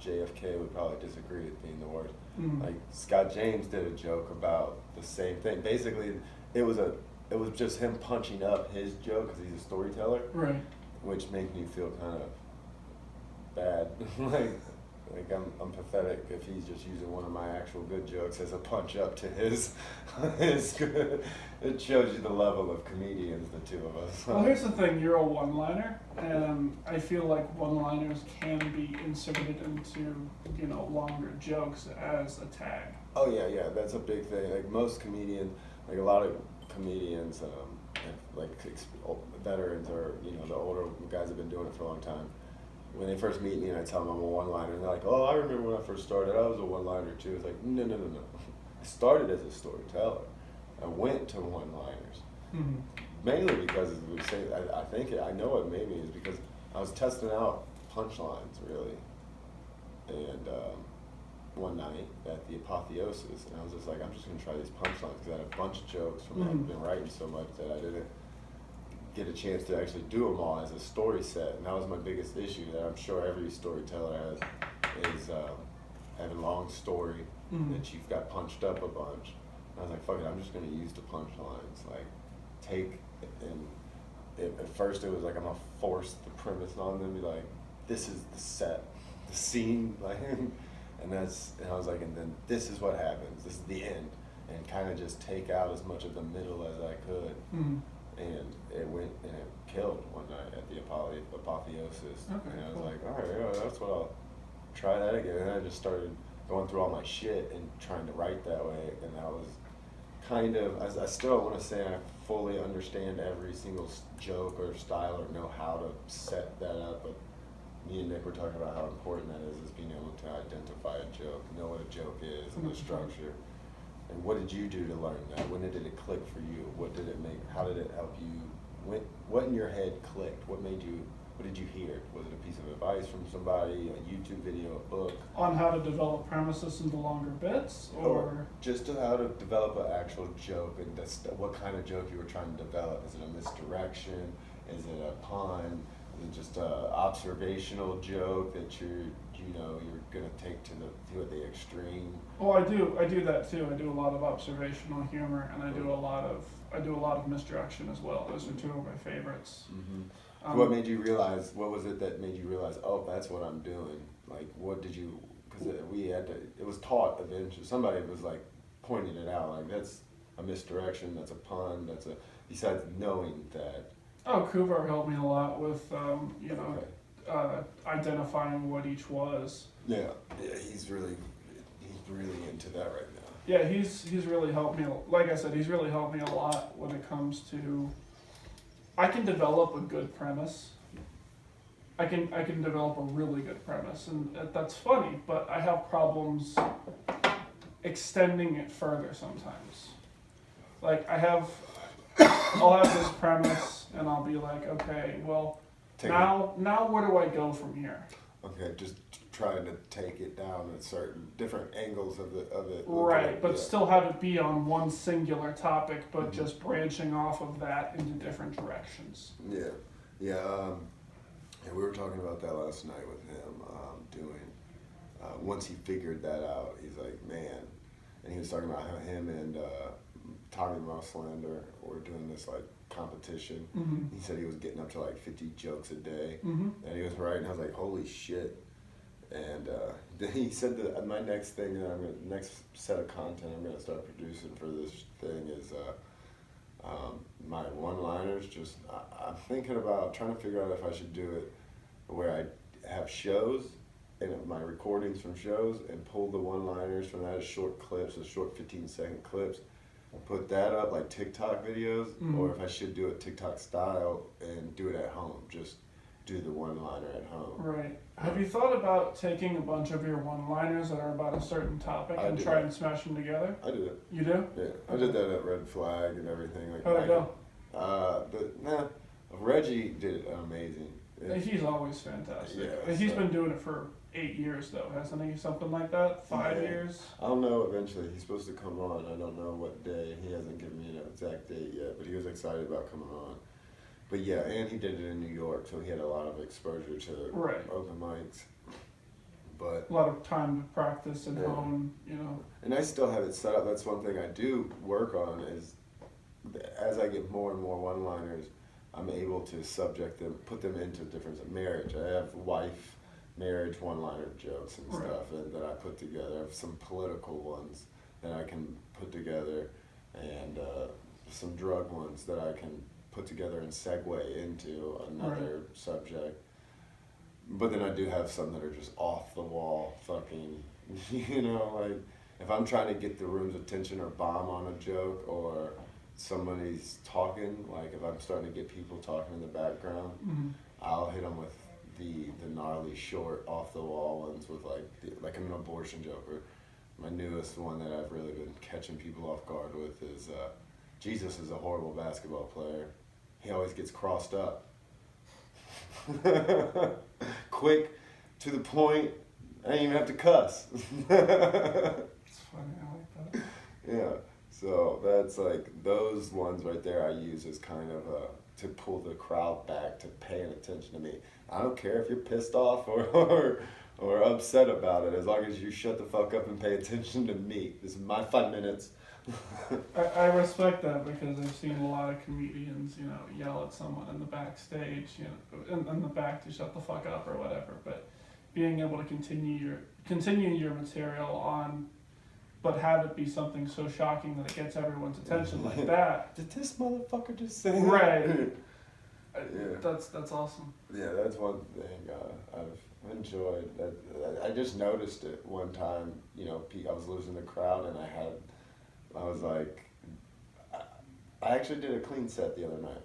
JFK would probably disagree with being the worst.
Mm-hmm.
Like Scott James did a joke about the same thing. Basically, it was just him punching up his joke because he's a storyteller.
Right.
Which made me feel kind of bad. Like, Like I'm pathetic if he's just using one of my actual good jokes as a punch up to his his good. It shows you the level of comedians, the two of us.
Well, here's the thing: you're a one-liner, and I feel like one-liners can be inserted into longer jokes as a tag.
Oh yeah, that's a big thing. Like most comedians, like a lot of comedians, like veterans or the older guys have been doing it for a long time. When they first meet me and I tell them I'm a one-liner, and they're like, "Oh, I remember when I first started, I was a one-liner too." It's like, no. I started as a storyteller. I went to one-liners.
Mm-hmm.
Mainly because I know what made me is because I was testing out punchlines really, and one night at the Apotheosis, and I was just like, I'm just gonna try these punchlines because I had a bunch of jokes from I've been writing so much that I didn't get a chance to actually do them all as a story set, and that was my biggest issue that I'm sure every storyteller has is having a long story that you've got punched up a bunch. And I was like, fuck it, I'm just gonna use the punchlines, like at first it was like I'm gonna force the premise on them, be like, this is the set, the scene, like, and I was like, and then this is what happens, this is the end, and kind of just take out as much of the middle as I could. And it went and it killed one night at the Apotheosis.
Okay,
and I was
cool.
like, all right, yeah, that's what I'll try that again. And I just started going through all my shit and trying to write that way. And that was kind of, I still don't want to say I fully understand every single joke or style or know how to set that up, but me and Nick were talking about how important that is being able to identify a joke, know what a joke is and the structure. And what did you do to learn that? When did it click for you? What did it make? How did it help you? What in your head clicked? What did you hear? Was it a piece of advice from somebody, a YouTube video, a book?
On how to develop premises into longer bits, or
just how to develop an actual joke, and what kind of joke you were trying to develop. Is it a misdirection? Is it a pun? Is it just a observational joke that you're gonna take to the extreme?
I do that too. I do a lot of observational humor, and I do a lot of misdirection as well. Those are two of my favorites.
What made you realize? What was it that made you realize? Oh, that's what I'm doing. Like, what did you? Because it was taught eventually. Somebody was like pointing it out. Like, that's a misdirection. That's a pun. Besides knowing that.
Oh, Kuvar helped me a lot with identifying what each was.
Yeah, he's really into that right now.
Yeah, he's really helped me. Like I said, he's really helped me a lot when it comes to. I can develop a good premise. I can develop a really good premise, and that's funny. But I have problems extending it further sometimes. Like I'll have this premise, and I'll be like, okay, well, now where do I go from here?
Okay, just trying to take it down at certain different angles of it.
Right, but still have it be on one singular topic, but just branching off of that into different directions.
Yeah. And we were talking about that last night with him. Once he figured that out, he's like, man, and he was talking about how him and Tommy Musslander were doing this like competition. He said he was getting up to like 50 jokes a day, and he was writing. I was like, holy shit. And then he said that my next set of content I'm gonna start producing for this thing is my one-liners. Just I'm thinking about trying to figure out if I should do it where I have shows and my recordings from shows and pull the one-liners from that as short clips, as short 15-second clips. Put that up like TikTok videos, or if I should do it TikTok style and do it at home, just do the one-liner at home.
Right. Have you thought about taking a bunch of your one-liners that are about a certain topic and try and smash them together?
I do it.
You do?
Yeah, I did that at Red Flag and everything. Like,
how'd it go?
Reggie did amazing.
He's always fantastic.
Yeah,
He's been doing it for 8 years though, hasn't he? Something like that? 5 years?
I don't know, eventually. He's supposed to come on. I don't know what day. He hasn't given me an exact date yet, but he was excited about coming on. But yeah, and he did it in New York, so he had a lot of exposure to open mics. But
a lot of time to practice and hone,
And I still have it set up. That's one thing I do work on is as I get more and more one-liners, I'm able to put them into different marriage. I have wife marriage one-liner jokes and
Right.
stuff that I put together. I have some political ones that I can put together, and some drug ones that I can put together and segue into another subject. But then I do have some that are just off the wall, fucking, like if I'm trying to get the room's attention or bomb on a joke or somebody's talking, like if I'm starting to get people talking in the background,
Mm-hmm.
I'll hit them with the gnarly short off the wall ones with like an abortion joke. Or my newest one that I've really been catching people off guard with is Jesus is a horrible basketball player. He always gets crossed up. Quick, to the point. I didn't even have to cuss.
It's funny, I like that.
Yeah, so that's like those ones right there I use as kind of to pull the crowd back to paying attention to me. I don't care if you're pissed off or upset about it, as long as you shut the fuck up and pay attention to me. This is my 5 minutes.
I respect that because I've seen a lot of comedians, yell at someone in the backstage, in the back to shut the fuck up or whatever. But being able to continue your material on, but have it be something so shocking that it gets everyone's attention like that.
Did this motherfucker just say that?
Right.
Yeah.
That's awesome.
Yeah, that's one thing I've enjoyed. I just noticed it one time. I was losing the crowd, and I was like, I actually did a clean set the other night.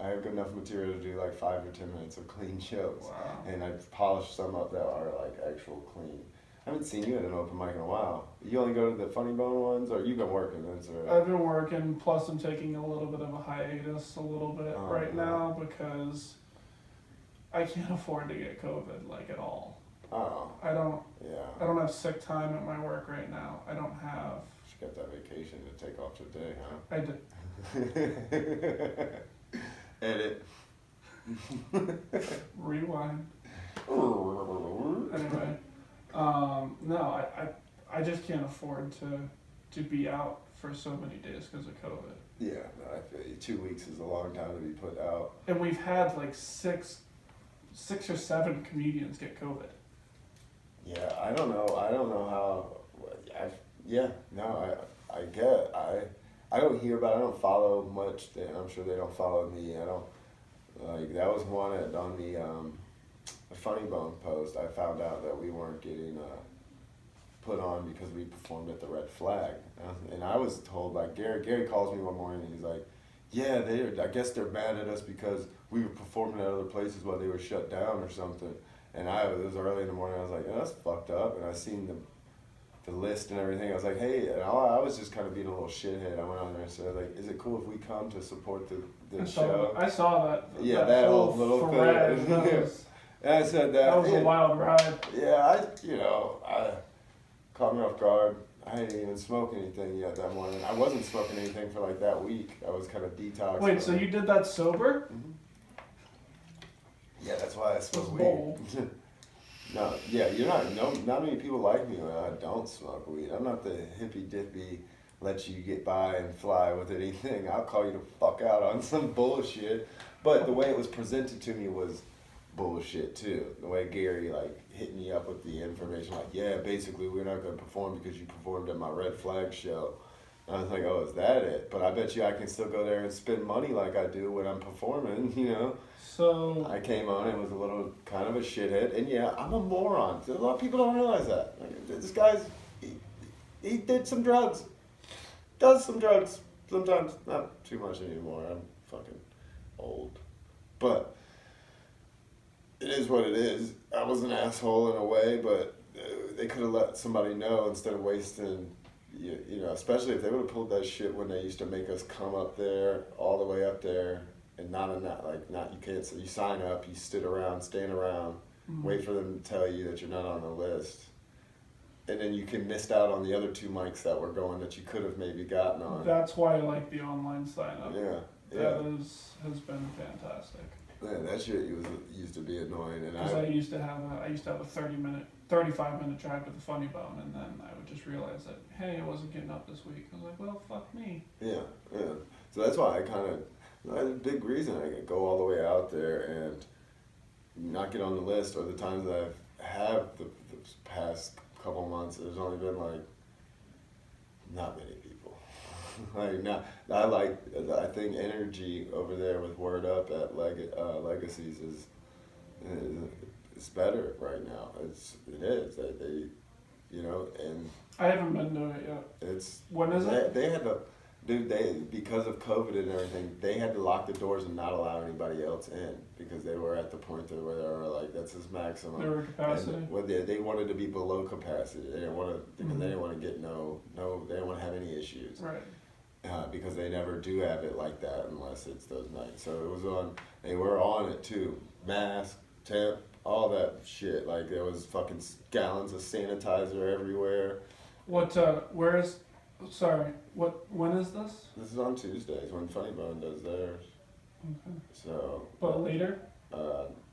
I have good enough material to do like 5 or 10 minutes of clean jokes,
Wow.
and I polished some up that are like actual clean. I haven't seen you at an open mic in a while. You only go to the Funny Bone ones, or you've been working?
I've been working, plus I'm taking a little bit of a hiatus right
yeah.
now because I can't afford to get COVID at all.
Oh.
I don't
Yeah.
have sick time at my work right now. I don't have.
She got that vacation to take off today, huh?
I did.
Edit.
Rewind. Anyway, no, I just can't afford to be out for so many days because of COVID.
Yeah, no, I feel you. 2 weeks is a long time to be put out.
And we've had like six or seven comedians get COVID.
Yeah, I don't know how. I don't hear about it. I don't follow much. I'm sure they don't follow me. I don't like. That was one on the Funny Bone post. I found out that we weren't getting put on because we performed at the Red Flag, and I was told by Gary. Gary calls me one morning and he's like, "Yeah, I guess they're mad at us because we were performing at other places while they were shut down or something." And it was early in the morning. I was like, "Yeah, that's fucked up." And I seen the list and everything. I was like, "Hey," and I was just kind of being a little shithead. I went on there and said, "Like, is it cool if we come to support the show?"
I saw that.
Yeah, that
whole
old little
thread.
thing. And I said that.
That was a wild ride.
Yeah, I caught me off guard. I didn't even smoke anything yet that morning. I wasn't smoking anything for like that week. I was kind of detoxed.
Wait, so you did that sober?
Mm-hmm. Yeah, that's why I smoke weed.
bold.
No, yeah, not many people like me when I don't smoke weed. I'm not the hippy dippy, let you get by and fly with anything. I'll call you the fuck out on some bullshit. But the way it was presented to me was bullshit too. The way Gary hit me up with the information, yeah, basically we're not gonna perform because you performed at my Red Flag show. And I was like, oh, is that it? But I bet you I can still go there and spend money like I do when I'm performing,
So
I came on and was a little kind of a shithead, and yeah, I'm a moron. A lot of people don't realize that. This guy's, he did some drugs, does some drugs sometimes, not too much anymore. I'm fucking old, but it is what it is. I was an asshole in a way, but they could have let somebody know instead of wasting. Especially if they would have pulled that shit when they used to make us come up there, all the way up there, and you can't. So you sign up, you stand around, wait for them to tell you that you're not on the list, and then you can missed out on the other 2 mics that were going that you could have maybe gotten on.
That's why I like the online sign up.
Yeah.
That has been fantastic.
Man, that shit used to be annoying, and
Because I used to have a 35-minute drive to the Funny Bone, and then I would just realize that, hey, I wasn't getting up this week. I was like, well, fuck me.
Yeah. So that's why that's a big reason I could go all the way out there and not get on the list, or the times that I've have the past couple months, there's only been like not many people. Like now, I think energy over there with Word Up at Legacies is better right now. It is. They you know, and
I haven't been to it yet.
it's
When is it?
they had to. Dude, they because of COVID and everything, they had to lock the doors and not allow anybody else in because they were at the point where they were like, "That's his maximum."
Their capacity.
And, well, they wanted to be below capacity. They didn't want to because they didn't want to get they didn't want to have any issues.
Right.
Because they never do have it like that unless it's those nights. So it was on. They were on it too. Mask, temp, all that shit. Like there was fucking gallons of sanitizer everywhere.
What? Where is? Sorry. What? When is this?
This is on Tuesdays when Funny Bone does theirs.
Okay.
So.
But later.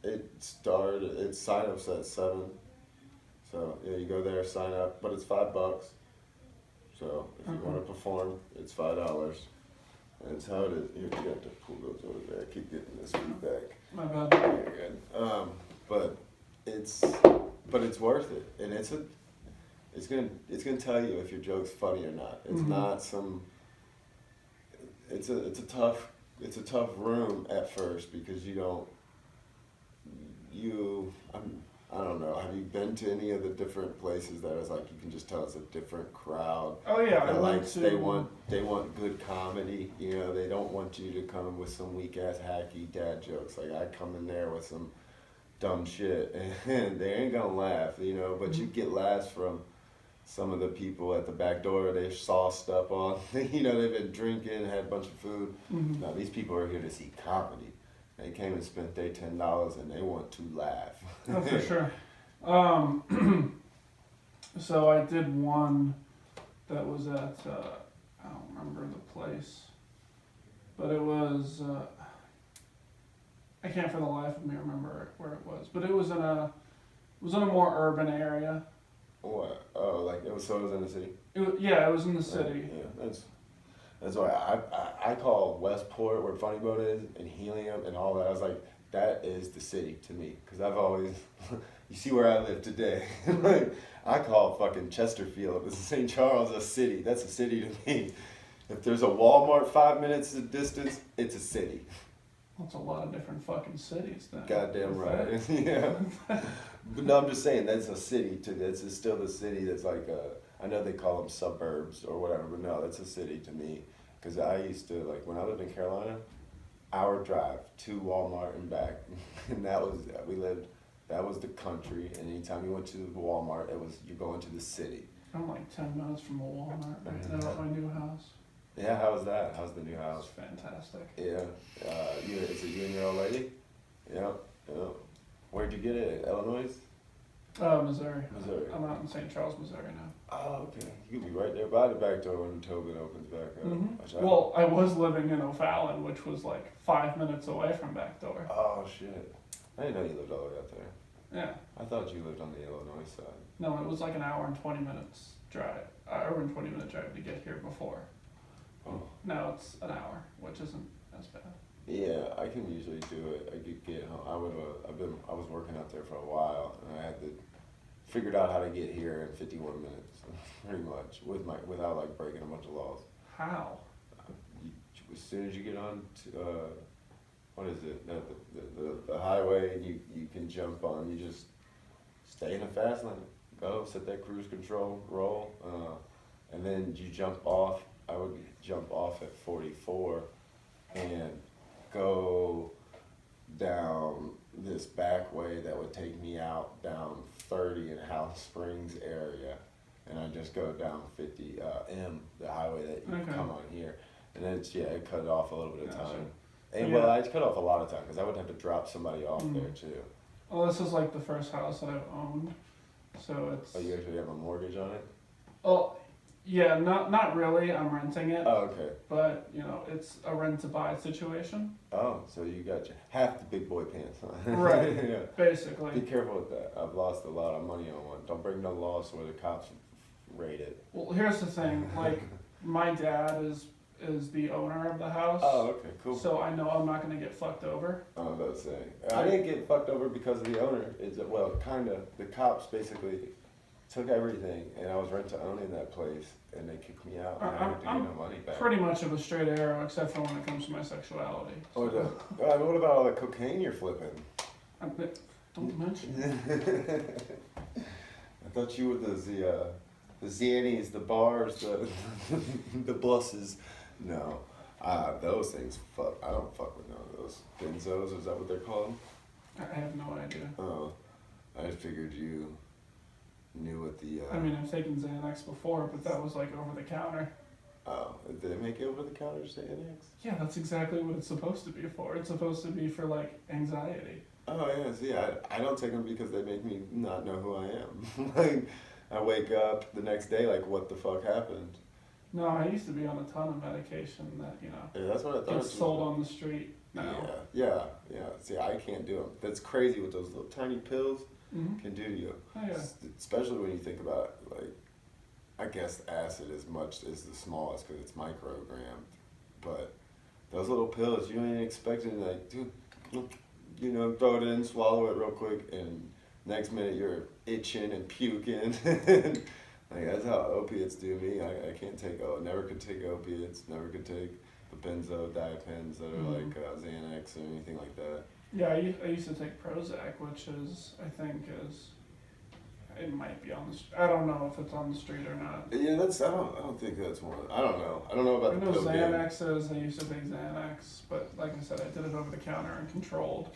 It's sign-ups at 7. So yeah, you go there, sign up, but it's $5. So if you want to perform, it's $5. And it's how it is. Here, you have to pull those over there. I keep getting this feedback.
My bad.
You're good. But it's worth it, and it's gonna tell you if your joke's funny or not. It's not some. It's a tough room at first because you don't. I don't know. Have you been to any of the different places that is like you can just tell it's a different crowd?
Oh yeah, I
like
went to.
they want good comedy. You know, they don't want you to come with some weak ass hacky dad jokes. Like I come in there with some dumb shit and they ain't gonna laugh. You know, but you get laughs from some of the people at the back door. They've sauced up on. You know, they've been drinking, had a bunch of food. Now these people are here to see comedy. They came and spent their $10 and they want to laugh.
Oh, for sure. So I did one that was at, I don't remember the place, but it was, I can't for the life of me remember where it was, but it was in a more urban area.
What? Oh, like it was in the city.
It was in the city.
Yeah, that's why I call Westport where Funny Bone is and Helium and all that. I was like, that is the city to me because I've always, you see where I live today. Like I call fucking Chesterfield, St. Charles a city. That's a city to me. If there's a Walmart 5 minutes distance, it's a city.
That's a lot of different fucking cities then.
Goddamn right. Yeah. But no, I'm just saying that's a city too. That's still the city that's like I know they call them suburbs or whatever, but no, that's a city to me. Because I used to, like, when I lived in Carolina, hour drive to Walmart and back. And that was the country. And anytime you went to Walmart, you're going to the city.
I'm like 10 minutes from a Walmart right now at my new house.
Yeah, how was that? How's the new house?
It's fantastic.
Yeah. Is it you and your old lady? Yeah. Where'd you get it? Illinois?
Missouri.
Missouri.
I'm out in St. Charles, Missouri now.
Oh, okay. You could be right there by the back door when Tobin opens back up.
Well, I was living in O'Fallon, which was like 5 minutes away from back door.
Oh, shit. I didn't know you lived all the way out there.
Yeah.
I thought you lived on the Illinois side.
No, it was like an hour and 20 minutes drive. Hour and 20 minute drive to get here before.
Oh.
Now it's an hour, which isn't as bad.
Yeah, I can usually do it. I could get home. I was working out there for a while, and I had to figured out how to get here in 51 minutes, pretty much, without like breaking a bunch of laws.
How?
As soon as you get on to, what is it? The highway, you can jump on. You just stay in a fast lane. Go set that cruise control, roll, and then you jump off. I would jump off at 44 and go down this back way that would take me out down 30 in House Springs area, and I just go down 50 M, the highway that you come on here, and then it cut off a little bit of time. And well, I cut off a lot of time because I would have to drop somebody off there too.
Well, this is like the first house that I've owned, so it's.
Oh, you actually have a mortgage on it?
Oh, yeah, not really. I'm renting it.
Oh, okay.
But it's a rent to buy situation.
Oh, so you got half the big boy pants on.
Right.
Yeah.
Basically.
Be careful with that. I've lost a lot of money on one. Don't bring no loss where the cops raid it.
Well, here's the thing. Like, my dad is is the owner of the house.
Oh, okay, cool.
So I know I'm not gonna get fucked over.
I was about to say. I didn't get fucked over because of the owner. Well, kind of. The cops basically took everything, and I was rent to owning that place, and they kicked me out, and I didn't get no money back.
Pretty much of a straight arrow, except for when it comes to my sexuality.
Oh, what about all the cocaine you're flipping?
Don't mention it.
I thought you were the Xannies, the bars, the buses. No, those things. Fuck. I don't fuck with none of those. Benzos, is that what they're called?
I have no idea.
Oh, I figured you knew what the.
I mean, I've taken Xanax before, but that was like over the counter.
Oh, did they make it over the counter Xanax?
Yeah, that's exactly what it's supposed to be for. It's supposed to be for like anxiety.
Oh yeah, see, I don't take them because they make me not know who I am. Like, I wake up the next day like, what the fuck happened?
No, I used to be on a ton of medication that,
Yeah, that's what I thought.
gets sold on the street now.
Yeah. See, I can't do them. That's crazy what those little tiny pills
Mm-hmm.
can do to you.
Oh, yeah.
Especially when you think about it, like, I guess acid is the smallest because it's microgrammed, but those little pills, you ain't expecting, like, dude, throw it in, swallow it real quick, and next minute you're itching and puking. Like, that's how opiates do me. I can't never could take opiates, never could take the benzodiazepines that are like Xanax or anything like that.
Yeah, I used to take Prozac, which it might be on the I don't know if it's on the street or not.
Yeah, I don't think that's one. I don't know about
I
the
know
pill game.
Xanax is, I used to take Xanax, but like I said, I did it over the counter and controlled.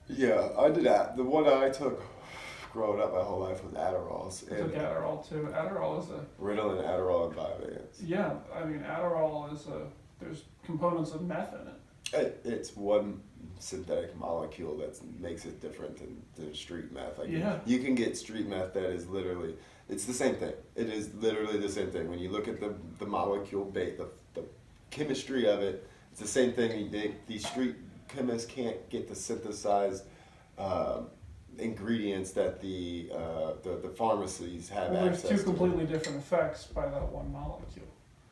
Yeah, I did that. The one I took growing up my whole life was Adderalls.
I took Adderall too. Adderall is
Ritalin, Adderall, and Vyvanse.
yeah, I mean Adderall there's components of meth in it.
It's one synthetic molecule that makes it different than street meth. Like,
yeah.
You can get street meth that is literally, it's the same thing. It is literally the same thing. When you look at the molecule base, the chemistry of it, it's the same thing. These street chemists can't get the synthesized ingredients that the pharmacies have access to.
There's two completely different effects by that one molecule.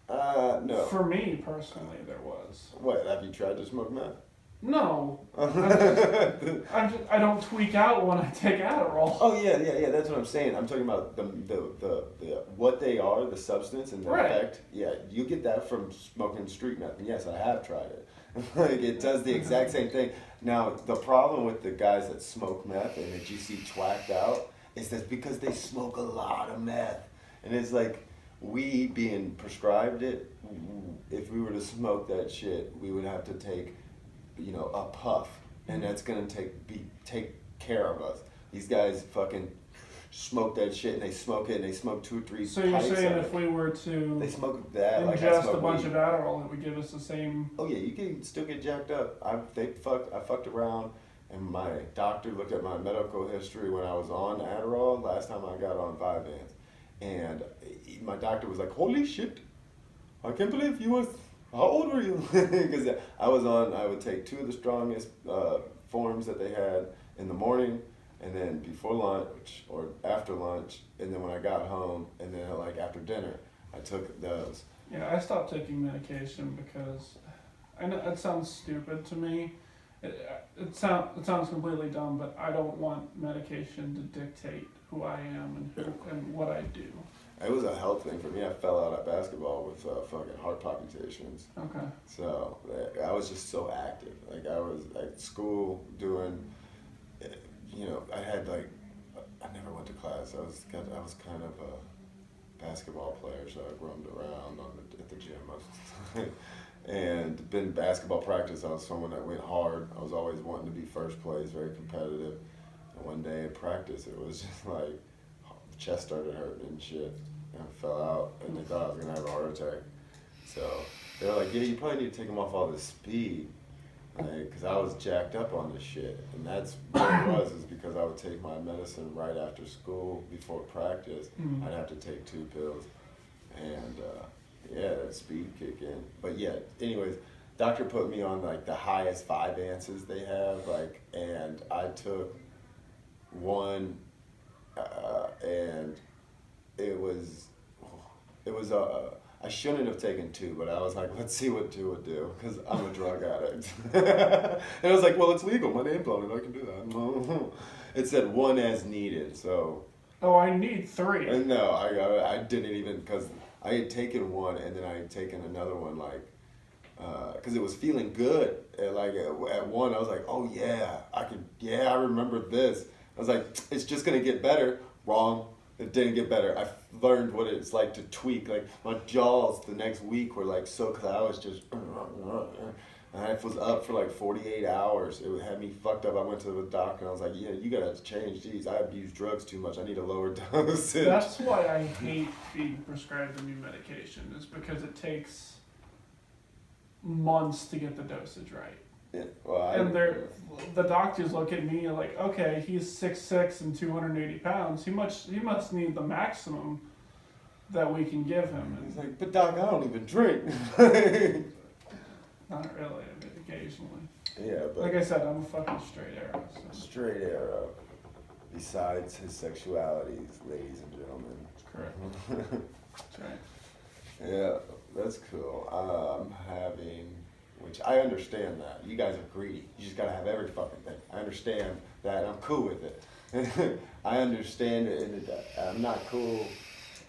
No.
For me personally, there was.
What, have you tried to smoke meth?
No. I don't tweak out when I take Adderall.
Oh yeah, that's what I'm saying. I'm talking about the what they are, the substance and the effect. Yeah, you get that from smoking street meth. And yes, I have tried it. Like, it does the exact same thing. Now, the problem with the guys that smoke meth and that you see twacked out is that because they smoke a lot of meth. And it's like, we being prescribed it, if we were to smoke that shit, we would have to take, a puff, and that's gonna take care of us. These guys fucking smoke that shit, and they smoke it, and they smoke 2 or 3
So you're saying if we were to
they smoke that,
ingest a bunch of Adderall, it would give us the same?
Oh yeah, you can still get jacked up. I fucked around, and my doctor looked at my medical history when I was on Adderall. Last time I got on Vyvanse, and my doctor was like, "Holy shit, I can't believe you was. How old were you?" Because I would take 2 of the strongest forms that they had in the morning, and then before lunch or after lunch, and then when I got home, and then like after dinner, I took those.
Yeah, I stopped taking medication because I know it sounds stupid to me. It sounds completely dumb, but I don't want medication to dictate who I am and what I do.
It was a health thing for me. I fell out at basketball with fucking heart palpitations.
Okay.
So I was just so active. Like, I was at school doing, I had like, I never went to class. I was kind of a basketball player, so I roamed around at the gym most of the time. And been basketball practice, I was someone that went hard. I was always wanting to be first place, very competitive. And one day in practice, it was just like, chest started hurting and shit. And I fell out, and they thought I was gonna have a heart attack. So they were like, "Yeah, you probably need to take him off all this speed," because I was jacked up on this shit. And that's what it was, is because I would take my medicine right after school before practice.
Mm-hmm.
I'd have to take 2 pills, and that speed kick in. But yeah, anyways, doctor put me on like the highest Vyvanses they have, and I took one. And it was I shouldn't have taken 2, but I was like, let's see what 2 would do, because I'm a drug addict. And I was like, well, it's legal. My name's on it. I can do that. It said 1 as needed, so.
Oh, I need 3.
And no, I didn't even, because I had taken 1, and then I had taken another one, like, because it was feeling good. Like at 1, I was like, oh yeah, I remember this. I was like, it's just gonna get better. Wrong. It didn't get better. I learned what it's like to tweak. Like my jaws the next week were like so, because I was just, I was up for like 48 hours. It had me fucked up. I went to the doctor and I was like, yeah, you gotta change these. I abuse drugs too much. I need a lower dosage.
That's why I hate being prescribed a new medication, is because it takes months to get the dosage right.
Yeah, well,
And the doctors look at me like, okay, he's 6'6" and 280 pounds. He must need the maximum that we can give him.
He's
And
like, but doc, I don't even drink.
not really, but occasionally.
Yeah, but
Like I said, I'm a fucking straight arrow. So.
straight arrow. Besides his sexualities, ladies and gentlemen.
That's correct. That's right.
Yeah, that's cool. I'm having, which I understand that. You guys are greedy. You just gotta have every fucking thing. I understand that. I'm cool with it. I understand it, and I'm not cool.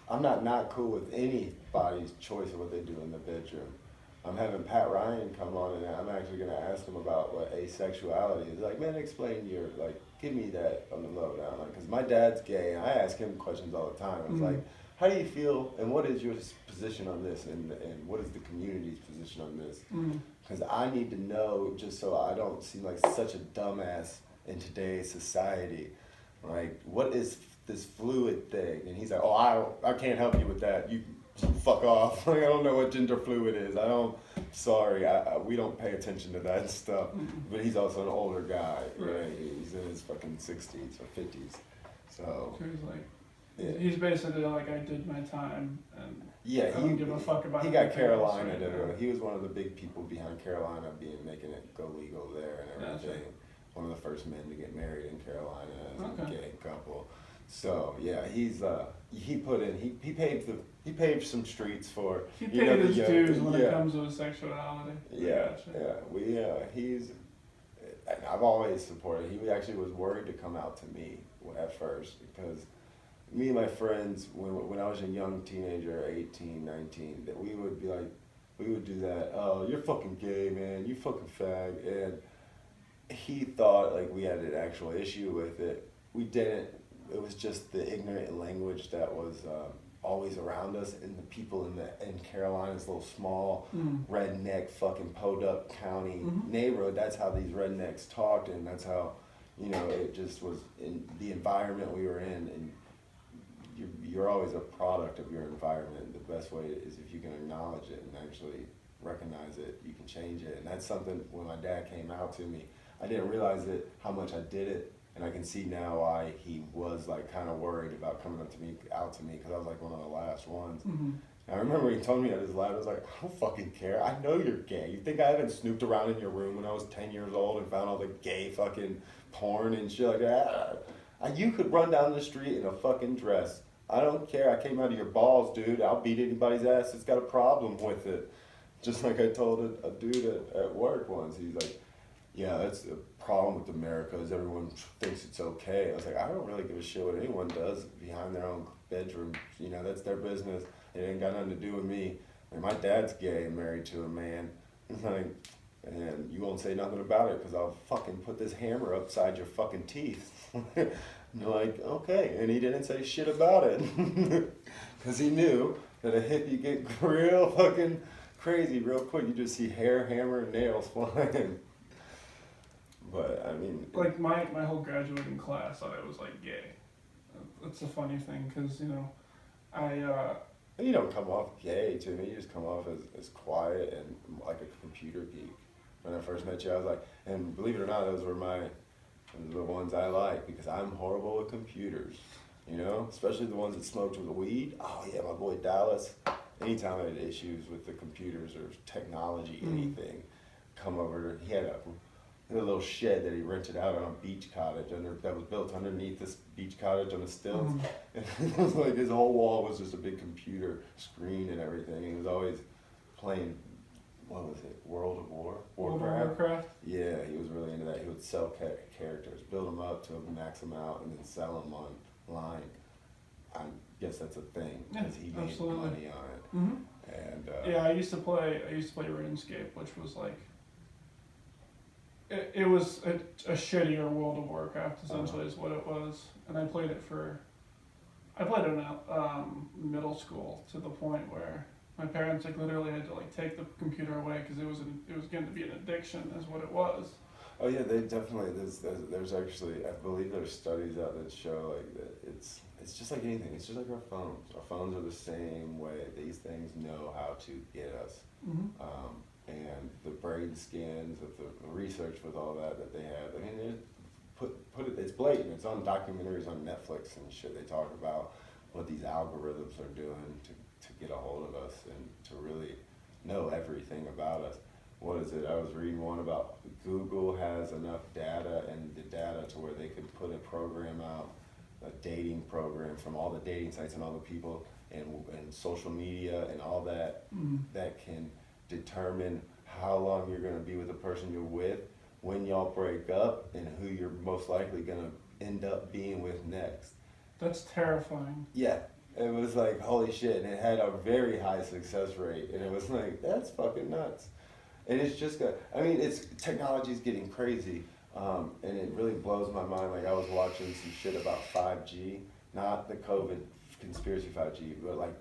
I'm not cool with anybody's choice of what they do in the bedroom. I'm having Pat Ryan come on, and I'm actually gonna ask him about what asexuality is. Like, man, explain your, like, give me that on the lowdown. Like, cause my dad's gay, and I ask him questions all the time. It's like, how do you feel, and what is your position on this, and what is the community's position on this? Because I need to know, just so I don't seem like such a dumbass in today's society. Like, what is this fluid thing? And he's like, oh, I can't help you with that. You fuck off. Like, I don't know what gender fluid is. Sorry, we don't pay attention to that stuff. But he's also an older guy, right? He's in his fucking 60s or 50s. So
He's like,
yeah.
he's basically like, I did my time, and
Yeah,
I don't give a fuck about
he got
anything else
Carolina
right
to
now.
he was one of the big people behind Carolina making it go legal there and everything.
Gotcha.
One of the first men to get married in Carolina as
Okay.
a gay couple. So yeah, he paved some streets for
He
you know,
paid his
the
dues when it
yeah.
comes to his sexuality.
Yeah,
Gotcha.
he's. I've always supported. He actually was worried to come out to me at first because me and my friends, when I was a young teenager, 18, 19, that we would be like, we would do that. Oh, you're fucking gay, man. You fucking fag. And he thought like we had an actual issue with it. We didn't. It was just the ignorant language that was always around us, and the people in Carolina's little small redneck fucking Podunk County neighborhood. That's how these rednecks talked, and that's how, you know, it just was in the environment we were in. And you're always a product of your environment. The best way is if you can acknowledge it and actually recognize it, you can change it. And that's something when my dad came out to me, I didn't realize it, how much I did it. And I can see now why he was like kind of worried about coming out to me, because I was like one of the last ones. And I remember he told me at his lab, I was like, I don't fucking care. I know you're gay. You think I haven't snooped around in your room when I was 10 years old and found all the gay fucking porn and shit like that? You could run down the street in a fucking dress. I don't care. I came out of your balls, dude. I'll beat anybody's ass that's got a problem with it. Just like I told a dude at work once. He's like, yeah, that's the problem with America is everyone thinks it's okay. I was like, I don't really give a shit what anyone does behind their own bedroom. You know, that's their business. It ain't got nothing to do with me. And my dad's gay and married to a man. Like, and you won't say nothing about it because I'll fucking put this hammer upside your fucking teeth. And you're like, okay. And he didn't say shit about it. Because he knew that a hippie get real fucking crazy real quick. You just see hair, hammer, and nails flying. But I mean,
Like my whole graduating class thought I was like gay. It's a funny thing because, you know,
you don't come off gay to me. You just come off as quiet and like a computer geek. When I first met you, I was like, and believe it or not, those were the ones I like because I'm horrible with computers. You know, especially the ones that smoked with the weed. Oh yeah, my boy Dallas. Anytime I had issues with the computers or technology, anything, come over. He had in a little shed that he rented out on a beach cottage that was built underneath this beach cottage on the stilts. And it was like his whole wall was just a big computer screen and everything. He was always playing, what was it, World of Warcraft? Yeah, he was really into that. He would sell characters, build them up to max them out, and then sell them online. I guess that's a thing because he made money on it. And
yeah, I used to play RuneScape, which was like it was a shittier World of Warcraft essentially is what it was, and I played it in middle school to the point where my parents like literally had to like take the computer away because it was going to be an addiction, is what it was.
Oh yeah, they definitely. There's actually, I believe there's studies out that show like that it's just like anything. It's just like our phones. Our phones are the same way. These things know how to get us. And the brain scans of the research with all that they have. I mean, it's blatant. It's on documentaries on Netflix and shit. They talk about what these algorithms are doing to get a hold of us and to really know everything about us. What is it? I was reading one about Google has enough data and the data to where they could put a program out, a dating program from all the dating sites and all the people and social media and all that that can determine how long you're going to be with the person you're with, when y'all break up, and who you're most likely going to end up being with next.
That's terrifying.
Yeah. It was like, holy shit, and it had a very high success rate, and it was like, that's fucking nuts. And it's just technology's getting crazy, and it really blows my mind. Like I was watching some shit about 5G, not the COVID conspiracy 5G, but like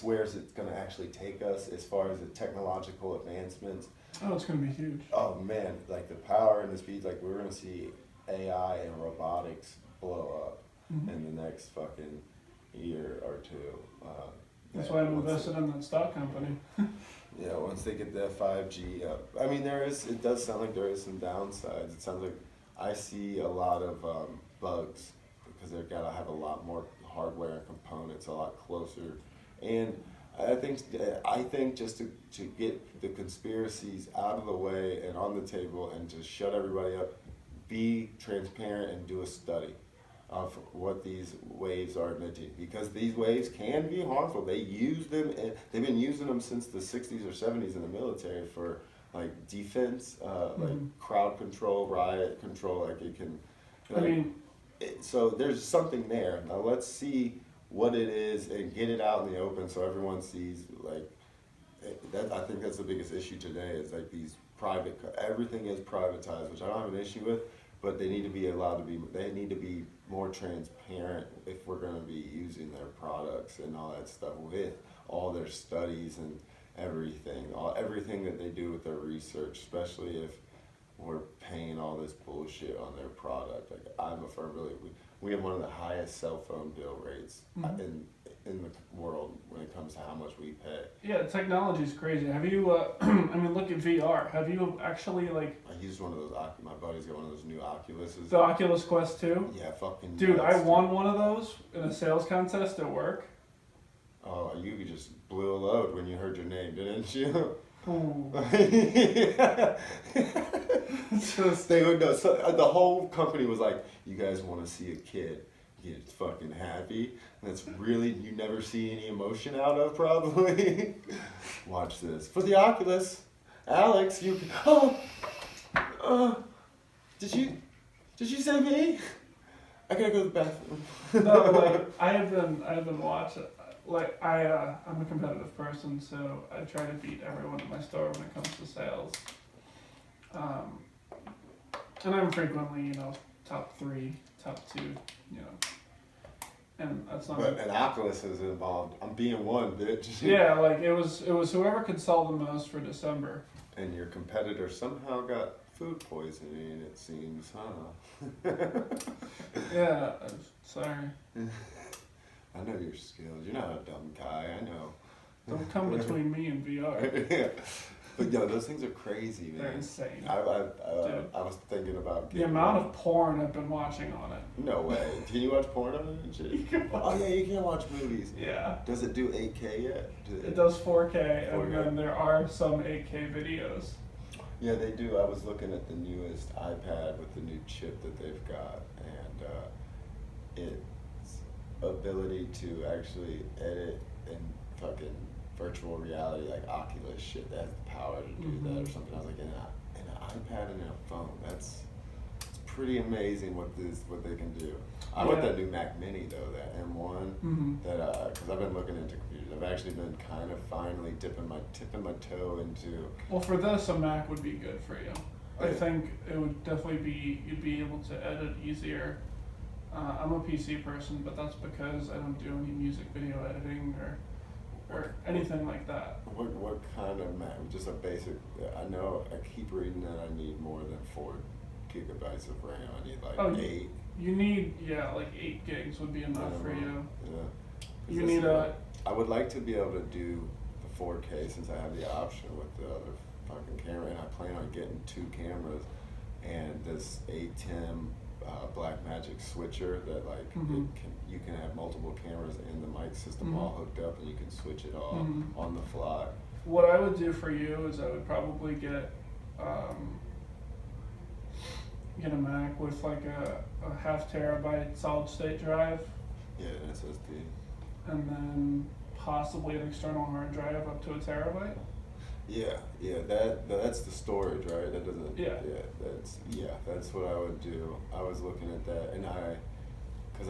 where is it going to actually take us as far as the technological advancements?
Oh, it's going to be huge.
Oh man, like the power and the speeds, like we're going to see AI and robotics blow up in the next fucking year or two.
That's why I'm invested in that stock company.
Yeah, once they get that 5G up. I mean, it does sound like there is some downsides. It sounds like I see a lot of bugs because they've got to have a lot more hardware and components a lot closer. And I think just to get the conspiracies out of the way and on the table and to shut everybody up, be transparent and do a study of what these waves are emitting, because these waves can be harmful. They use them, and they've been using them since the 60s or 70s in the military for like defense, like crowd control, riot control. Like it can. So there's something there. Now let's see what it is and get it out in the open so everyone sees. Like that, I think that's the biggest issue today. Is like these everything is privatized, which I don't have an issue with. But they need to be they need to be more transparent if we're going to be using their products and all that stuff with all their studies and everything that they do with their research, especially if we're paying all this bullshit on their product. Like I'm a firm believer, we have one of the highest cell phone bill rates in the world when it comes to how much we pay.
Yeah, technology's crazy. Have you, look at VR. Have you actually, I
used one of those, my buddy's got one of those new Oculuses.
The Oculus Quest 2?
Yeah, fucking
dude,
nuts,
I won one of those in a sales contest at work.
Oh, you just blew a load when you heard your name, didn't you?
Ooh.
They would know. So the whole company was like, you guys want to see a kid get fucking happy? That's really, you never see any emotion out of, probably. Watch this. For the Oculus, Alex, you, did you say me? I gotta go to the bathroom.
No, I have been watching, I'm a competitive person, so I try to beat everyone in my store when it comes to sales. And I'm frequently, top 3, top 2, and that's not.
But an Oculus is involved. I'm being one, bitch.
Yeah, it was whoever could sell the most for December.
And your competitor somehow got food poisoning, it seems, huh?
Yeah, I'm sorry.
I know your skills. You're not a dumb guy. I know.
Don't come between me and VR.
Yeah. But those things are crazy, man.
They're insane.
I was thinking about
the amount of porn I've been watching on it.
No way. Can you watch porn on it and shit? Oh yeah, you can watch movies.
Yeah.
Does it do 8K yet?
It does 4K, and then there are some 8K videos.
Yeah, they do. I was looking at the newest iPad with the new chip that they've got, and its ability to actually edit in fucking virtual reality, like Oculus shit, that has the power to do that or something. I was like, in an iPad and in a phone, it's pretty amazing what they can do. I want that new Mac Mini though, that M1. That because I've been looking into computers. I've actually been kind of finally tipping my toe into.
Well, for this, a Mac would be good for you. I think it would definitely be, you'd be able to edit easier. I'm a PC person, but that's because I don't do any music video editing or anything like that.
What kind of Mac? Just a basic. I know I keep reading that I need more than 4 gigabytes of RAM. I need like 8.
You need, like 8 gigs would be enough for you.
Yeah.
You need a.
I would like to be able to do the 4K since I have the option with the other fucking camera, and I plan on getting 2 cameras and this ATEM Blackmagic switcher that like you can have multiple cameras and the mic system all hooked up, and you can switch it all on the fly.
What I would do for you is I would probably get a Mac with like a 0.5 terabyte solid state drive.
Yeah, an SSD.
And then possibly an external hard drive up to 1 terabyte.
Yeah, that's the storage, right? That doesn't. That's what I would do. I was looking at that, and because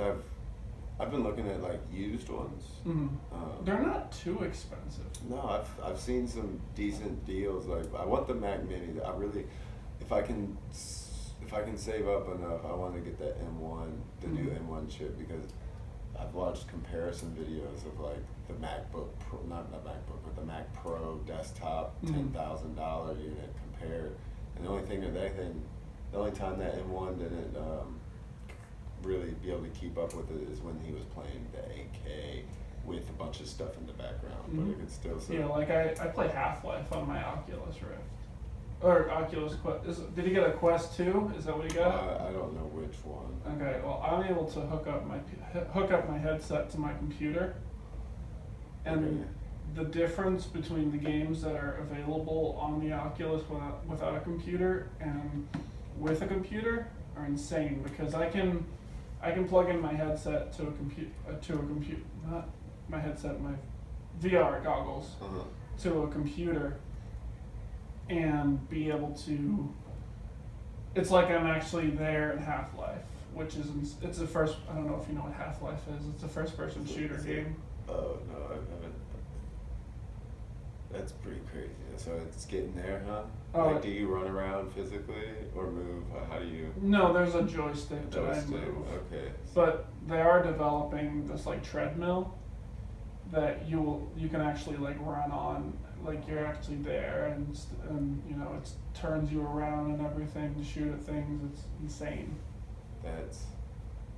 I've been looking at like used ones.
They're not too expensive.
No, I've seen some decent deals. Like I want the Mac Mini. I really, if I can save up enough, I want to get that M1, the new M1 chip, because I've watched comparison videos of like the MacBook Pro, not MacBook, but the Mac Pro desktop, $10,000 unit compared, and the only time that M1 didn't really be able to keep up with it is when he was playing the 8K with a bunch of stuff in the background, but it could still.
Yeah, like I play Half-Life on my Oculus Rift. Or Oculus Quest. Did he get a Quest 2? Is that what he got?
I don't know which one.
Okay, well, I'm able to hook up my headset to my computer, and the difference between the games that are available on the Oculus without a computer and with a computer are insane, because I can plug in my headset to a computer, not my headset, my VR goggles to a computer, and be able to, it's like I'm actually there in Half-Life, which is, it's the first, I don't know if you know what Half-Life is, it's a first-person shooter game.
Oh, no, I haven't. That's pretty crazy. So it's getting there, huh? Like, do you run around physically or move? How do you?
No, there's a joystick that I move.
Okay.
But they are developing this like treadmill that you can actually like run on, like you're actually there, and you know, it turns you around and everything to shoot at things. It's insane.
I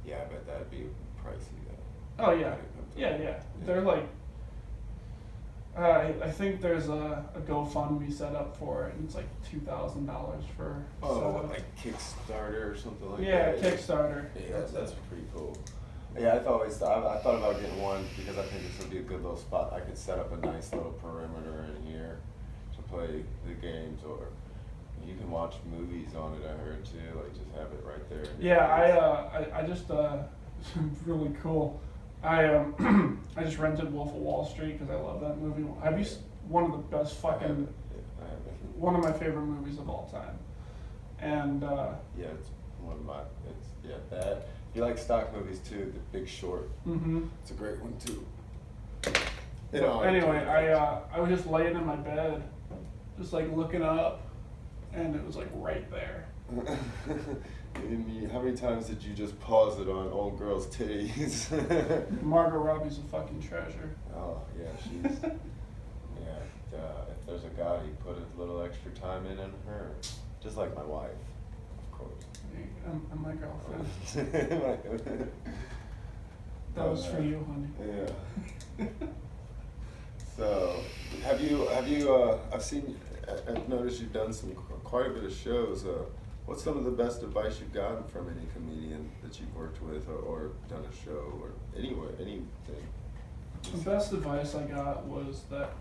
bet that'd be pricey though.
Oh yeah. They're like, I think there's a GoFundMe set up for it, and it's like $2,000 for.
Oh, like Kickstarter or something like that.
Yeah, Kickstarter.
Yeah, that's pretty cool. Yeah, I thought about getting one because I think this would be a good little spot. I could set up a nice little perimeter in here to play the games, or you can watch movies on it. I heard too, like just have it right there.
Yeah, I just really cool. I just rented Wolf of Wall Street because I love that movie. Have you one of the best fucking one of my favorite movies of all time, and
yeah, it's one of my that. If you like stock movies too, The Big Short. It's a great one too.
Anyway, I was just laying in my bed, just like looking up, and it was like right there.
How many times did you just pause it on old girl's titties?
Margot Robbie's a fucking treasure.
Oh yeah, she's if there's a guy, he put a little extra time in her, just like my wife, of course.
And my girlfriend. That was for you, honey.
Yeah. So, have you? I've noticed you've done quite a bit of shows. What's some of the best advice you've gotten from any comedian that you've worked with, or done a show, or anything?
The best advice I got was that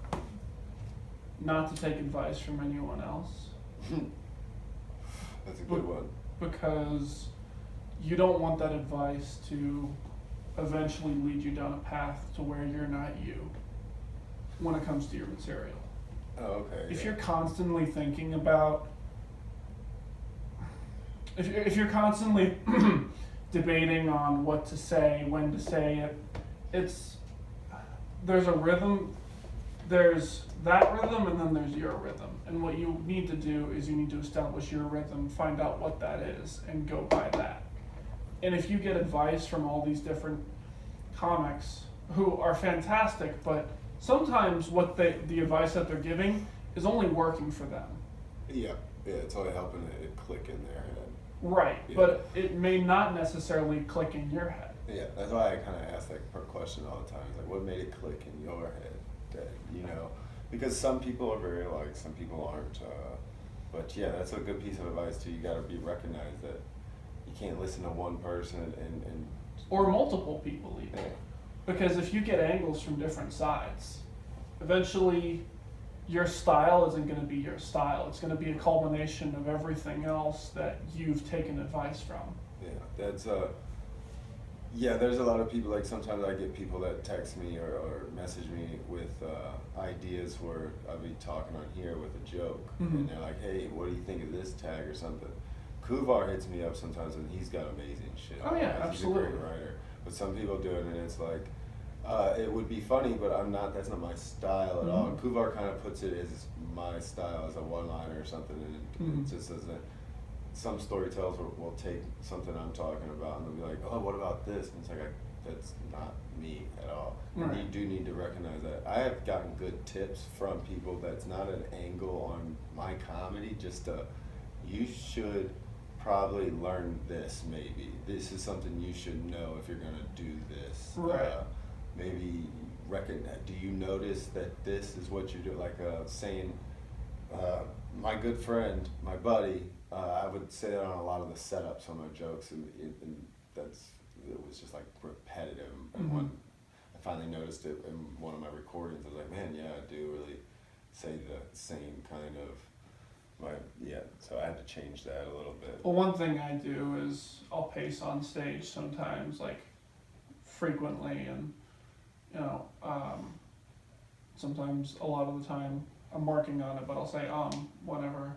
not to take advice from anyone else.
That's a good one.
Because you don't want that advice to eventually lead you down a path to where you're not you when it comes to your material.
Oh, okay.
If
yeah.
you're constantly thinking about, if you're constantly debating on what to say, when to say it, there's a rhythm, there's that rhythm, and then there's your rhythm. And what you need to do is you need to establish your rhythm, find out what that is, and go by that. And if you get advice from all these different comics who are fantastic, but sometimes the advice that they're giving is only working for them.
Yeah, it's only helping it click in their head.
Right,
Yeah.
but it may not necessarily click in your head.
Yeah, that's why I kind of ask that question all the time. It's like, what made it click in your head? That, because some people are very alike, some people aren't. But yeah, that's a good piece of advice too. You got to be recognized that you can't listen to one person and
Or multiple people even.
yeah.
Because if you get angles from different sides, eventually your style isn't going to be your style. It's going to be a culmination of everything else that you've taken advice from.
Yeah, that's yeah, there's a lot of people, like sometimes I get people that text me or message me with ideas where I'll be talking on here with a joke, and they're like, hey, what do you think of this tag or something? Kuvar hits me up sometimes and he's got amazing shit.
Oh yeah,
Like,
absolutely.
He's a great writer. But some people do it and it's like, it would be funny, but that's not my style at all. Kuvar kind of puts it as my style as a one-liner or something, and it just doesn't. Some storytellers will take something I'm talking about and they'll be like, oh, what about this? And it's like, that's not me at all.
Right.
And you do need to recognize that. I have gotten good tips from people that's not an angle on my comedy, just you should probably learn this maybe. This is something you should know if you're going to do this.
Right.
Maybe do you notice that this is what you're doing? Like saying, my good friend, my buddy, I would say that on a lot of the setups on my jokes, and it was just like repetitive. And when I finally noticed it in one of my recordings, I was like, man, yeah, I do really say the same kind of. So I had to change that a little bit.
Well, one thing I do is I'll pace on stage sometimes, like frequently, and sometimes a lot of the time I'm working on it, but I'll say whatever.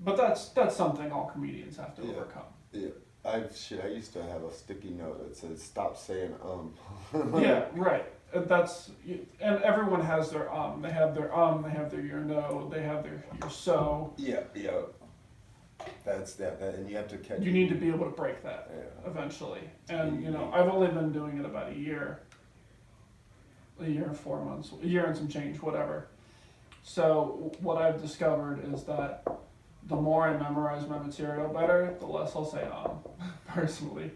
But that's something all comedians have to overcome.
Yeah, I used to have a sticky note that says stop saying
Yeah, right. And everyone has their They have their they have their your no, they have their your so.
Yeah. That's that, and you have to catch.
You need to be able to break that eventually. And I've only been doing it about a year and 4 months, a year and some change, whatever. So what I've discovered is that the more I memorize my material better, the less I'll say personally.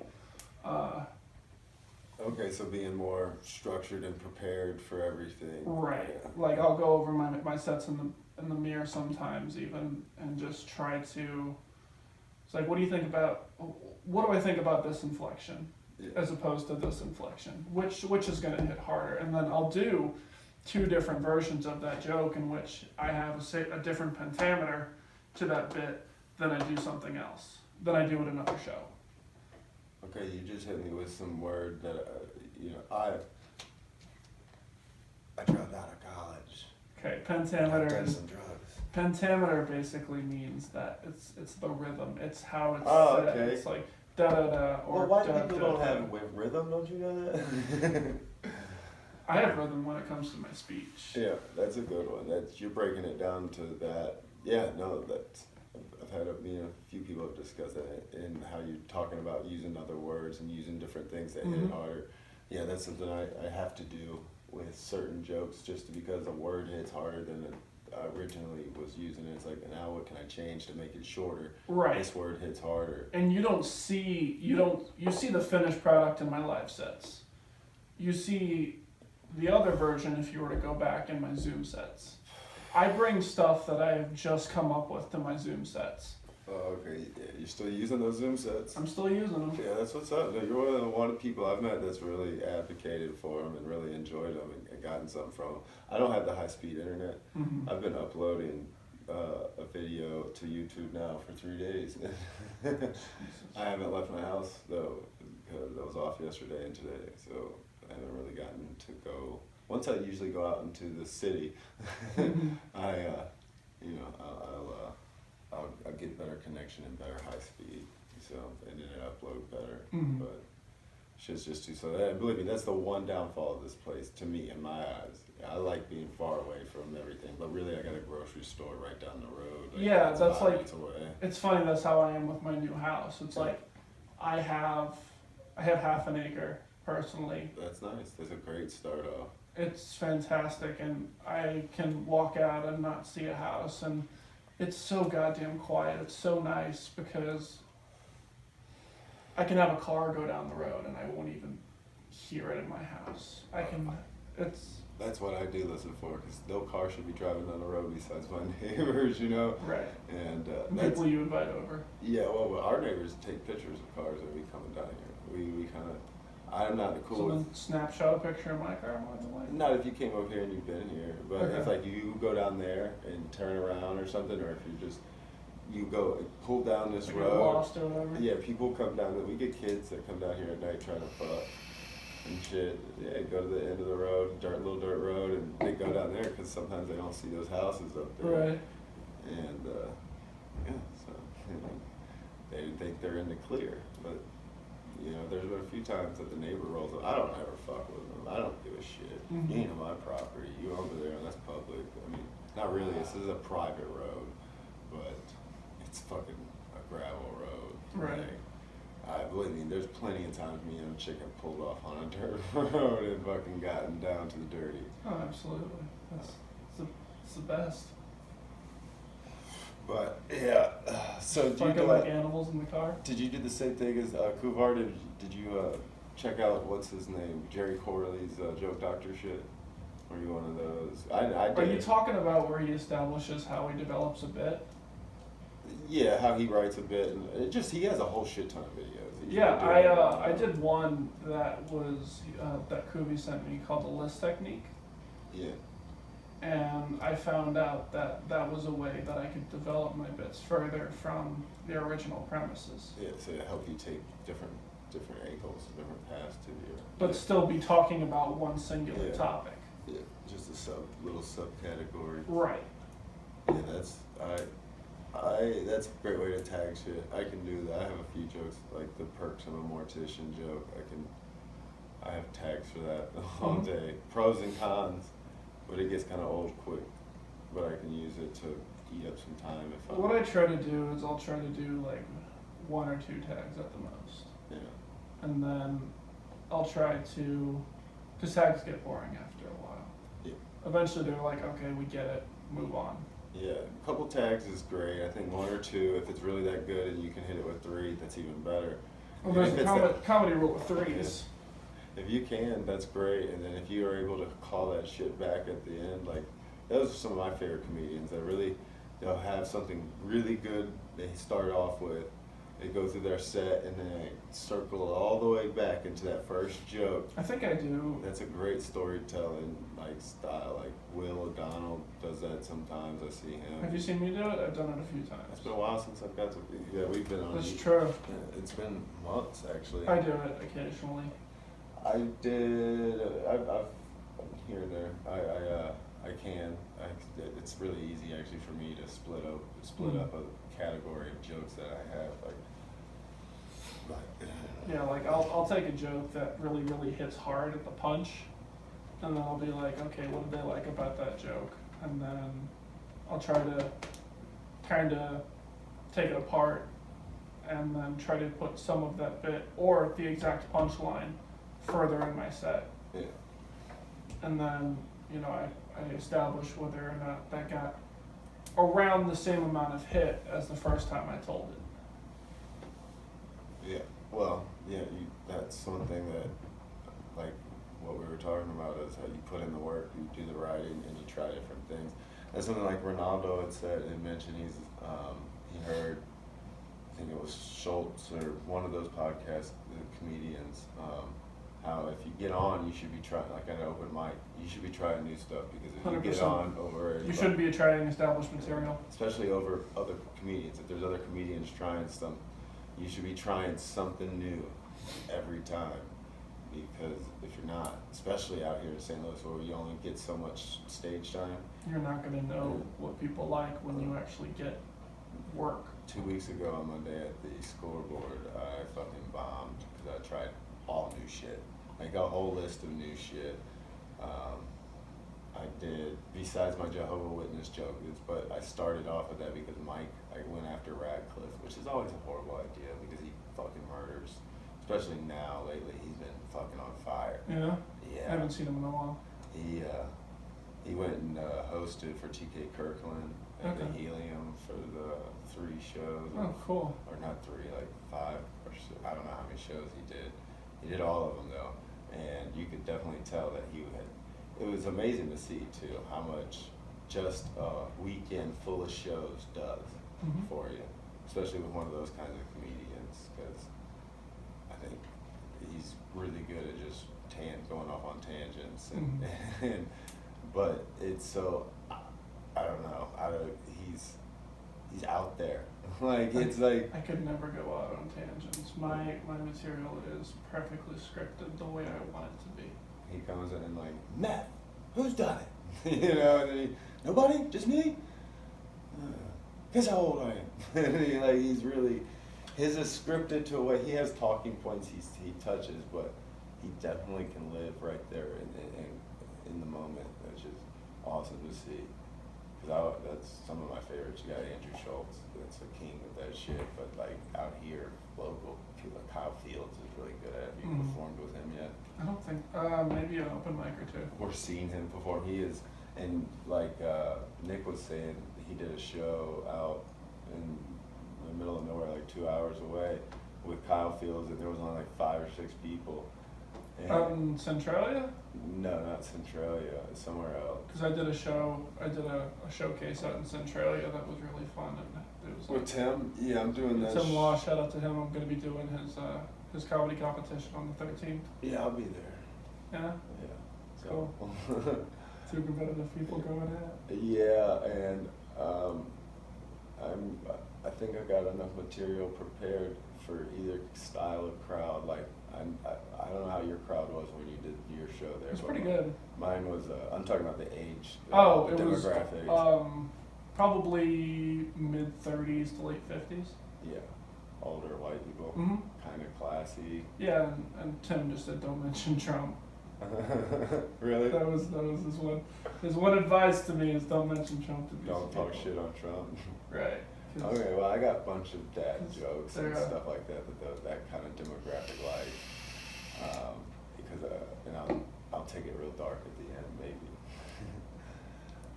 Okay, so being more structured and prepared for everything.
Right.
Yeah.
Like I'll go over my sets in the mirror sometimes even, and just try to. It's like, what do I think about this inflection, as opposed to this inflection? Which is going to hit harder? And then I'll do 2 different versions of that joke in which I have a different pentameter to that bit, then I do something else. Then I do it another show.
Okay, you just hit me with some word that I dropped out of college.
Okay,
I've
pentameter
done
is
some drugs.
pentameter basically means that it's the rhythm. It's how it's
Oh,
said.
okay.
It's like da da da or
Well, why
da,
people
da,
don't
da.
have rhythm? Don't you know that?
I have rhythm when it comes to my speech.
Yeah, that's a good one. You're breaking it down to that. Yeah, no, I've had a few people have discussed that and how you're talking about using other words and using different things that hit harder. Yeah, that's something I have to do with certain jokes, just because a word hits harder than I originally was using it. It's like, now what can I change to make it shorter?
Right.
This word hits harder.
And you see the finished product in my live sets. You see the other version if you were to go back in my Zoom sets. I bring stuff that I've just come up with to my Zoom sets.
Oh, okay. Yeah, you're still using those Zoom sets?
I'm still using them.
Yeah, that's what's up. You're one of the people I've met that's really advocated for them and really enjoyed them and gotten something from them. I don't have the high-speed internet. I've been uploading a video to YouTube now for 3 days. I haven't left my house though because I was off yesterday and today, so I haven't really gotten to go. Once I usually go out into the city, I I'll get better connection and better high speed, so and then it upload better. But shit's just too slow. And believe me, that's the one downfall of this place to me in my eyes. I like being far away from everything, but really I got a grocery store right down the road. Like,
yeah, that's like,
away.
It's funny, that's how I am with my new house. It's like, I have half an acre personally.
That's nice. That's a great start off.
It's fantastic, and I can walk out and not see a house, and it's so goddamn quiet. It's so nice because I can have a car go down the road and I won't even hear it in my house.
That's what I do listen for, because no car should be driving down the road besides my neighbors, you know?
Right.
And
people you invite over.
Yeah, well, our neighbors take pictures of cars that we coming down here. We kind of, I'm not the
So
coolest.
then snapshot a picture of my car more than likely.
Not if you came over here and you've been here, but
Okay.
if like you go down there and turn around or something, or if you go pull down this
Like
road.
lost or whatever.
Yeah, people come down. We get kids that come down here at night trying to fuck and shit. Yeah, go to the end of the road, little dirt road, and they go down there because sometimes they don't see those houses up there.
Right.
And yeah, so they think they're in the clear, but you know, there's been a few times that the neighbor rolls up. I don't ever fuck with them. I don't give a shit. You ain't on my property. You over there, and that's public. I mean, not really. This is a private road, but it's fucking a gravel road.
Right.
Like, I believe me, there's plenty of times me and a chick have pulled off on a dirt road and fucking gotten down to the dirty.
Oh, absolutely. It's the best.
But yeah, so do you
Fucking
do
like animals in the car.
Did you do the same thing as Kuvar? Did you check out what's his name, Jerry Corley's Joke Doctor shit? Were you one of those? I did.
Are you talking about where he establishes how he develops a bit?
Yeah, how he writes a bit, and he has a whole shit ton of videos.
Yeah, I did one that was that Kubi sent me called the list technique.
Yeah.
And I found out that that was a way that I could develop my bits further from the original premises.
Yeah, so it help you take different angles, different paths to your.
But still be talking about one singular topic.
Yeah, just a little subcategory.
Right.
Yeah, that's a great way to tag shit. I can do that. I have a few jokes, like the perks of a mortician joke. I have tags for that all day. Pros and cons, but it gets kind of old quick. But I can use it to eat up some time if
What I try to do is I'll try to do like 1 or 2 tags at the most.
Yeah.
And then I'll try to, because tags get boring after a while.
Yeah.
Eventually they're like, okay, we get it, move on.
Yeah, a couple tags is great. I think 1 or 2, if it's really that good and you can hit it with 3, that's even better.
Well, there's
If
a
it's
comedy rule of 3s.
If you can, that's great. And then if you are able to call that shit back at the end, like, those are some of my favorite comedians that really, they'll have something really good they start off with. They go through their set and then they circle all the way back into that first joke.
I think I do.
That's a great storytelling like style. Like Will O'Donnell does that sometimes. I see him.
Have you seen me do it? I've done it a few times.
It's been a while since I've got to. Yeah, we've been on.
That's true.
Yeah, it's been months actually.
I do it occasionally.
I did. I've here and there. I can. It's really easy actually for me to split up a category of jokes that I have.
Yeah, like I'll take a joke that really, really hits hard at the punch, and then I'll be like, okay, what did they like about that joke? And then I'll try to kind of take it apart and then try to put some of that bit or the exact punchline further in my set.
Yeah.
And then, you know, I establish whether or not that got around the same amount of hit as the first time I told it.
Yeah, well, yeah, that's one thing that, like, what we were talking about is how you put in the work, you do the writing, and you try different things. That's something like Ronaldo had said and mentioned. He heard, I think it was Schultz or one of those podcasts, the comedians, how if you get on, you should be trying, like at an open mic, you should be trying new stuff, because if you
100%.
get on over,
You shouldn't be trying established material.
especially over other comedians. If there's other comedians trying some, you should be trying something new every time. Because if you're not, especially out here in St. Louis where you only get so much stage time.
You're not going to know what people like when you actually get work.
2 weeks ago on Monday at the scoreboard, I fucking bombed because I tried all new shit. Like a whole list of new shit. I did, besides my Jehovah's Witness joke, but I started off with that because Mike, I went after Radcliffe, which is always a horrible idea because he fucking murders. Especially now, lately, he's been fucking on fire.
Yeah?
Yeah.
I haven't seen him in a while.
He went and hosted for TK Kirkland at the
Okay.
Helium for the 3 shows.
Oh, cool.
Or not 3, like 5 or so. I don't know how many shows he did. He did all of them though, and you could definitely tell that he had. It was amazing to see too how much just a weekend full of shows does for you, especially with one of those kinds of comedians, because I think he's really good at just going off on tangents, and but it's so I don't know. He's out there. Like it's like
I could never go out on tangents. My material is perfectly scripted the way I want it to be.
he comes in and like, meth, who's done it? You know, and then nobody, just me. Guess how old I am. And he's really, his is scripted to a way. He has talking points he touches, but he definitely can live right there in the moment, which is awesome to see. Because that's some of my favorites. You got Andrew Schultz, that's a king of that shit. But like out here, local, people like Kyle Fields is really good at it. Have you performed with him yet?
I don't think, maybe an open mic or two.
Or seen him perform. He is, and like Nick was saying, he did a show out in the middle of nowhere, like 2 hours away, with Kyle Fields, and there was only like 5 or 6 people. And
Out in Centralia?
no, not Centralia, somewhere else.
Because I did a showcase out in Centralia that was really fun, and it was
With Tim? Yeah, I'm doing that.
Tim Law, shout out to him. I'm going to be doing his comedy competition on the 13th.
Yeah, I'll be there.
Yeah,
Yeah.
cool. 2 competitive people going at it.
Yeah, and I think I got enough material prepared for either style of crowd. Like I don't know how your crowd was when you did your show there.
It was pretty good.
Mine was. I'm talking about the age.
It
demographics.
was probably mid-30s to late 50s.
Yeah, older white people,
Mm-hmm.
kind of classy.
Yeah, and Tim just said, "Don't mention Trump."
Really?
That was his one advice to me is don't mention Trump to these
Don't talk
people.
shit on Trump.
Right. 'Cause
Okay, well, I got a bunch of dad jokes and
they're,
stuff like that kind of demographic life. Because, and I'll take it real dark at the end, maybe.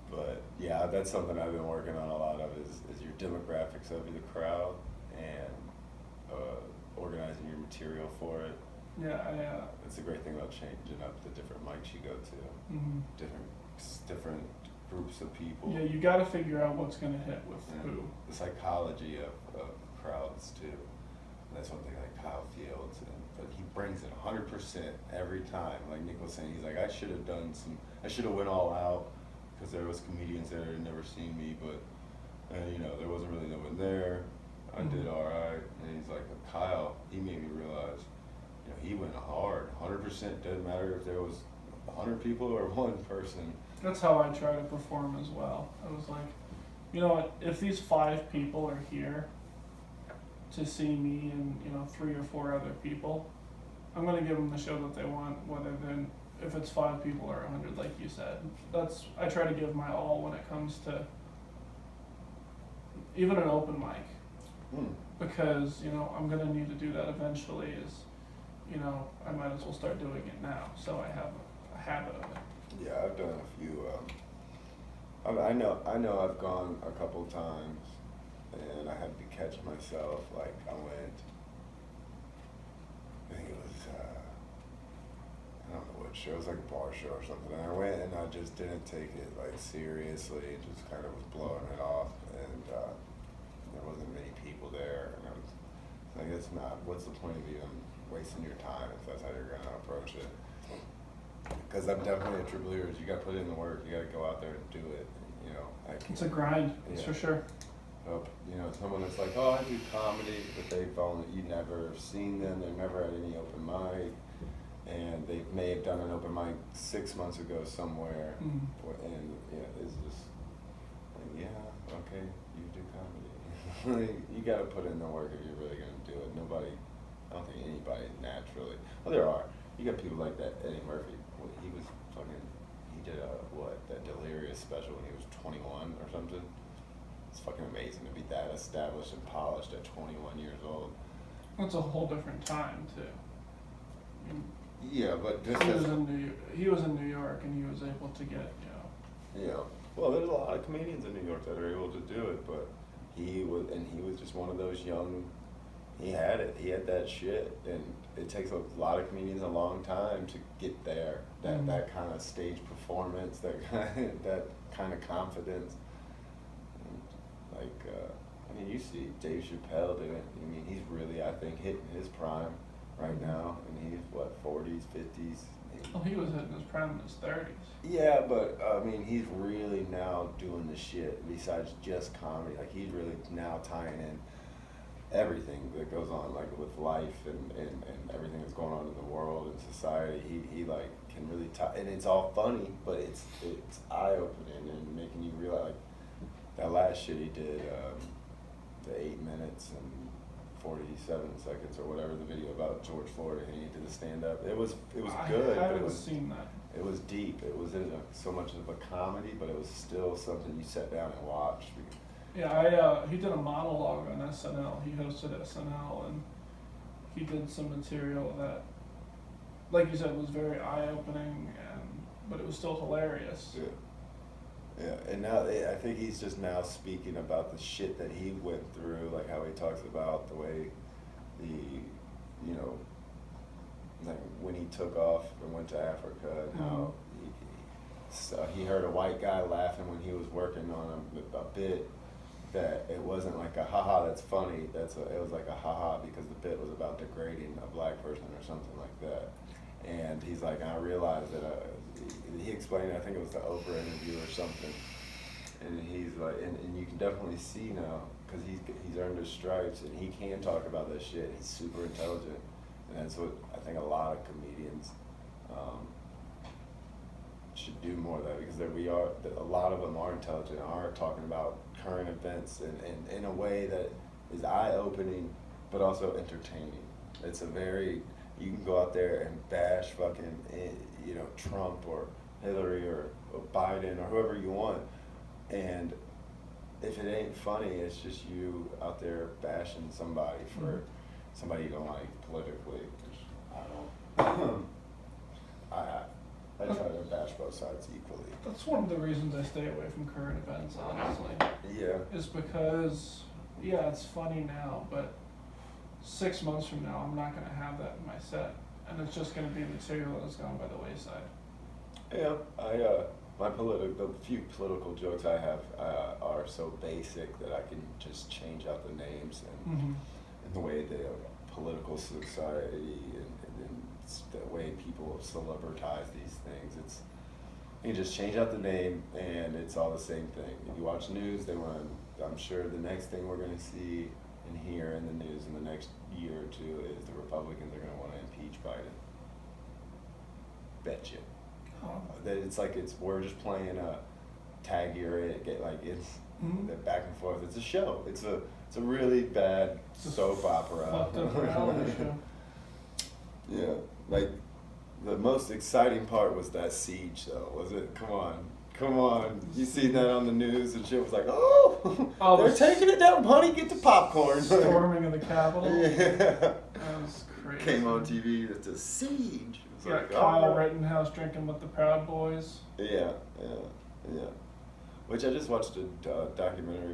But yeah, that's something I've been working on a lot of is your demographics of the crowd and organizing your material for it.
Yeah,
That's a great thing about changing up the different mics you go to,
Mhm.
different groups of people.
Yeah, you got to figure out what's gonna hit with who.
The psychology of crowds too. And that's one thing like Kyle Fields, but he brings it 100% every time. Like Nick was saying, he's like, I should have went all out because there was comedians there that had never seen me, but there wasn't really no one there. I did all right, and he's like, Kyle, he made me realize, he went hard, 100%. Doesn't matter if there was 100 people or 1 person.
That's how I try to perform as well. I was like, you know what? If these 5 people are here to see me and 3 or 4 other people, I'm gonna give them the show that they want, whether then if it's 5 people or 100, like you said. I try to give my all when it comes to even an open mic, because I'm gonna need to do that eventually. I might as well start doing it now, so I have a habit of it.
Yeah, I've done a few. I know I've gone a couple times, and I had to catch myself. Like I think it was, I don't know what show. It was like a bar show or something. And I went and I just didn't take it like seriously. Just kind of was blowing it off, and there wasn't many people there. And I was like, it's not. What's the point of even wasting your time if that's how you're gonna approach it. Because I'm definitely a true believer. You gotta put in the work. You gotta go out there and do it. You know,
It's a grind, that's for sure.
You know, someone that's like, oh, I do comedy, but you never have seen them. They've never had any open mic, and they may have done an open mic 6 months ago somewhere, and it's just like, yeah, okay, you do comedy. You got to put in the work if you're really gonna do it. I don't think anybody naturally. Well, there are. You got people like that. Eddie Murphy. He did that Delirious special when he was 21 or something. It's fucking amazing to be that established and polished at 21 years old.
It's a whole different time too. I mean,
yeah, but
he was in New York, and he was able to get,
Yeah. Well, there's a lot of comedians in New York that are able to do it, but he was just one of those young. He had it. He had that shit, and it takes a lot of comedians a long time to get there. That kind of stage performance, that kind of confidence. I mean, you see Dave Chappelle doing it. I mean, he's really, I think, hitting his prime right now, and he's what, 40s, 50s.
Well, he was hitting his prime in his 30s.
Yeah, but I mean, he's really now doing the shit besides just comedy. Like, he's really now tying in everything that goes on, like with life and everything that's going on in the world and society. He like can really tie, and it's all funny, but it's eye opening and making you realize, like that last shit he did, the 8 minutes and 47 seconds or whatever, the video about George Floyd, and he did the stand up. It was good.
I
but
haven't seen that.
It was deep. It wasn't so much of a comedy, but it was still something you sat down and watched.
Yeah, he did a monologue on SNL. He hosted SNL, and he did some material that, like you said, was very eye-opening, but it was still hilarious.
Yeah, and now I think he's just now speaking about the shit that he went through, like how he talks about the way like when he took off and went to Africa, and how he heard a white guy laughing when he was working on a bit, that it wasn't like a haha that's funny, it was like a haha because the bit was about degrading a black person or something like that. And he's like, I realized that he explained, I think it was the Oprah interview or something, and he's like, and you can definitely see now, because he's earned his stripes, and he can talk about this shit. He's super intelligent, and that's what I think a lot of comedians should do more of that, because a lot of them are intelligent, are talking about current events in a way that is eye-opening, but also entertaining. It's you can go out there and bash fucking, Trump or Hillary or Biden or whoever you want, and if it ain't funny, it's just you out there bashing somebody for somebody you don't like politically. Which I don't. I try to bash both sides equally.
That's one of the reasons I stay away from current events, honestly.
Yeah.
Is because, it's funny now, but 6 months from now, I'm not going to have that in my set, and it's just going to be material that's gone by the wayside.
Yeah, the few political jokes I have are so basic that I can just change out the names and the way the political society and the way people celebritize these things. You just change out the name and it's all the same thing. If you watch news, I'm sure the next thing we're going to see and hear in the news in the next year or two is the Republicans are going to want to impeach Biden. Bet you. That we're just playing a tag your it, the back and forth. It's a show. It's a really bad soap opera.
Fucked up reality show.
Yeah, like the most exciting part was that siege, though. Was it? Come on. You seen that on the news and shit was like, they're taking it down, honey. Get the popcorn.
Storming of the Capitol.
Yeah.
That was crazy.
Came on TV. It's a siege.
Kyle Rittenhouse drinking with the Proud Boys.
Yeah. Which I just watched a documentary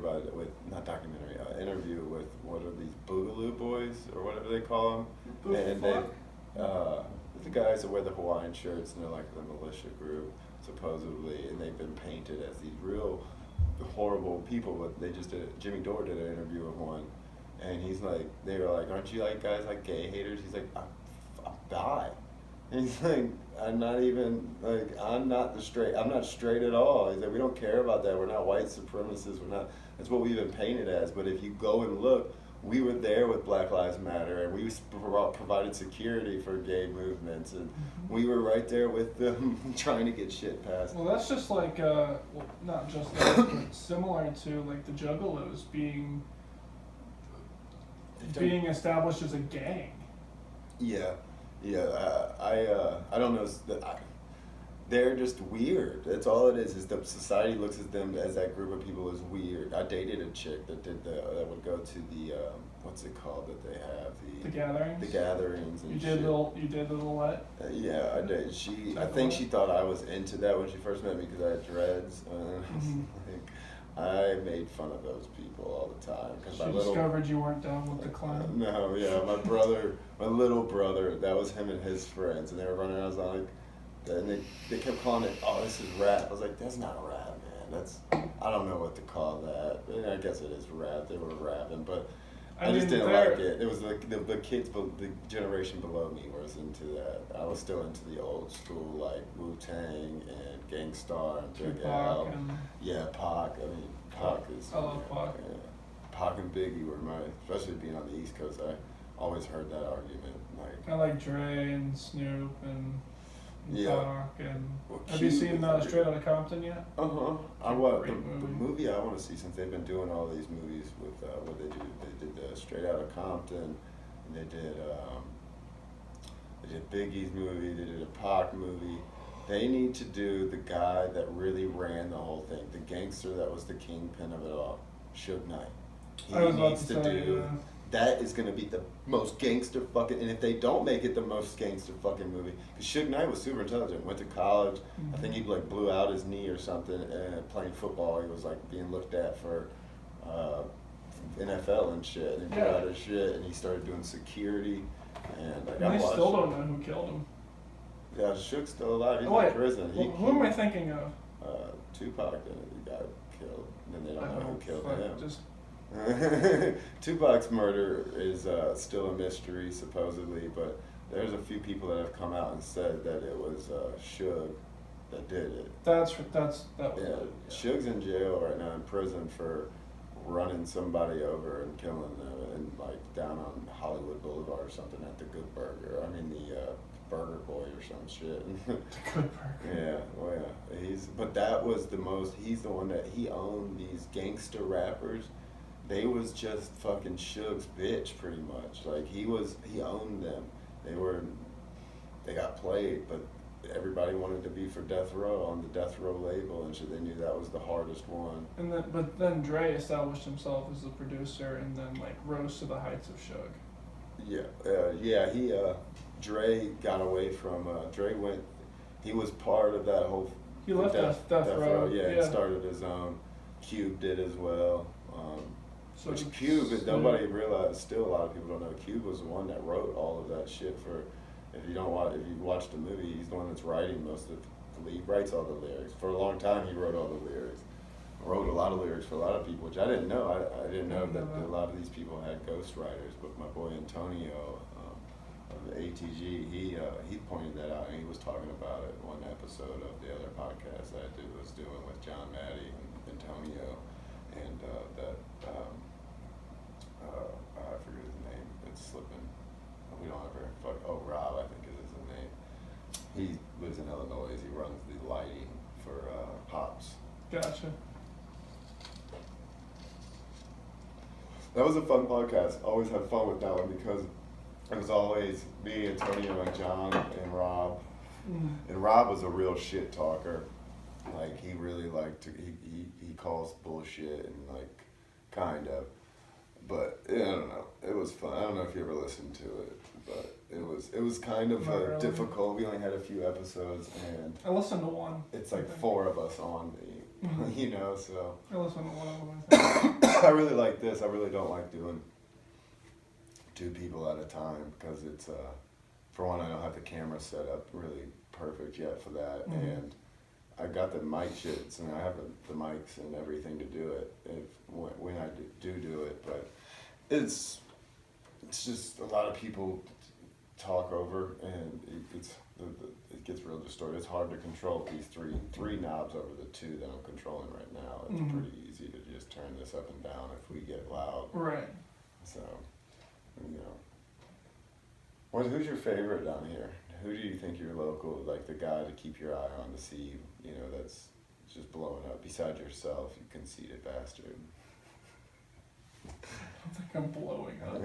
interview with what are these Boogaloo Boys or whatever they call them, and the guys that wear the Hawaiian shirts and they're like the militia group supposedly, and they've been painted as these real horrible people. But Jimmy Dore did an interview with one, and he's like, they were like, aren't you like guys like gay haters? He's like, die. And he's like, I'm not even, like, I'm not straight at all. He's like, we don't care about that. We're not white supremacists. That's what we've been painted as. But if you go and look, we were there with Black Lives Matter, and we provided security for gay movements, and we were right there with them trying to get shit passed.
Well, that's just like, well, not just that, but similar to like the Juggalos being established as a gang.
Yeah. I don't know. They're just weird. That's all it is the society looks at them as that group of people as weird. I dated a chick that would go to the what's it called that they have
the gatherings.
The gatherings. And
you did the Lillette.
Yeah, I did. I think she thought I was into that when she first met me because I had dreads. I made fun of those people all the time because
She discovered you weren't down with the clown.
No, yeah, my little brother, that was him and his friends, and they were running around. I was like. And they kept calling it, oh, this is rap. I was like, that's not rap, man. I don't know what to call that. I guess it is rap. They were rapping, but I just didn't like it. It was like the kids, the generation below me was into that. I was still into the old school, like Wu-Tang and Gang Starr and Big L. Yeah, Pac. I mean, Pac is...
I love Pac.
Yeah. Pac and Biggie were especially being on the East Coast, I always heard that argument.
I like Dre and Snoop and...
Yeah.
Have you seen Straight Outta Compton yet?
The movie I want to see, since they've been doing all these movies with what they do. They did Straight Outta Compton, and they did Biggie's movie. They did a Pac movie. They need to do the guy that really ran the whole thing, the gangster that was the kingpin of it all, Suge Knight. He needs to do. That is going to be the most gangster fucking... And if they don't make it the most gangster fucking movie... Because Suge Knight was super intelligent. Went to college. I think he like blew out his knee or something. And playing football, he was like being looked at for NFL and shit. And he blew out his shit. And he started doing security. And
I still don't know who killed him.
Yeah, Suge's still alive. He's in prison.
Who am I thinking of?
Tupac. He got killed. And then they don't know who killed him. Tupac's murder is still a mystery, supposedly, but there's a few people that have come out and said that it was Suge that did it.
That was it.
Suge's in jail right now in prison for running somebody over and killing them, and like down on Hollywood Boulevard or something at the Good Burger. I mean the Burger Boy or some shit.
The Good Burger.
Yeah, well, yeah. He's the one that he owned these gangster rappers. They was just fucking Suge's bitch, pretty much. Like, he owned them. They got played, but everybody wanted to be for Death Row on the Death Row label, and so they knew that was the hardest one.
But then Dre established himself as the producer, and then like rose to the heights of Suge.
Dre got away from, he was part of that whole...
He left Death Row.
And started his own. Cube did as well. Cube, nobody realized, still a lot of people don't know, Cube was the one that wrote all of that shit for, if you watch the movie, he's the one that's writing he writes all the lyrics. For a long time, he wrote all the lyrics. Wrote a lot of lyrics for a lot of people, which I didn't know. I didn't know that a lot of these people had ghostwriters, but my boy Antonio of the ATG, he pointed that out, and he was talking about it in one episode of the other podcast that I was doing with John Maddie and Antonio, and I forget his name. It's slipping. We don't ever Rob, I think is his name. He lives in Illinois. He runs the lighting for Pops.
Gotcha.
That was a fun podcast. Always had fun with that one because it was always me, Antonio, and John, and Rob. And Rob was a real shit talker. Like, he really liked to, he calls bullshit and like, kind of. But I don't know. It was fun. I don't know if you ever listened to it, but it was kind of difficult. We only had a few episodes, and
I listened to one.
It's like four of us on the, so.
I listened to one of them.
I really like this. I really don't like doing two people at a time because it's for one, I don't have the camera set up really perfect yet for that, and I got the mic shits, and I have the mics and everything to do it when I do it, but it's just a lot of people talk over, and it gets real distorted. It's hard to control these three knobs over the two that I'm controlling right now. It's
Mhm.
pretty easy to just turn this up and down if we get loud.
Right.
So, you know. Who's your favorite down here? Who do you think your local, like the guy to keep your eye on to see, you know, that's just blowing up besides yourself, you conceited bastard?
I don't think I'm blowing up.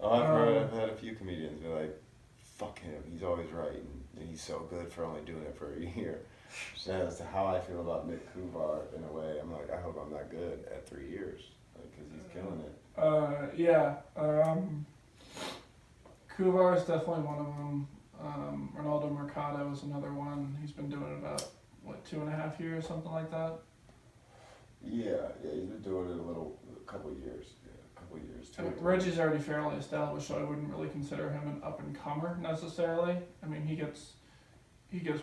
Oh, I've had a few comedians be like, fuck him, he's always right, and he's so good for only doing it for a year. That's how I feel about Nick Kuvar in a way. I'm like, I hope I'm that good at 3 years, because he's killing it.
Yeah. Kuvar is definitely one of them. Ronaldo Mercado is another one. He's been doing it about, 2.5 years, something like that?
Yeah, he's been doing it a couple of years.
Reggie's already fairly established, so I wouldn't really consider him an up-and-comer necessarily. I mean, he gets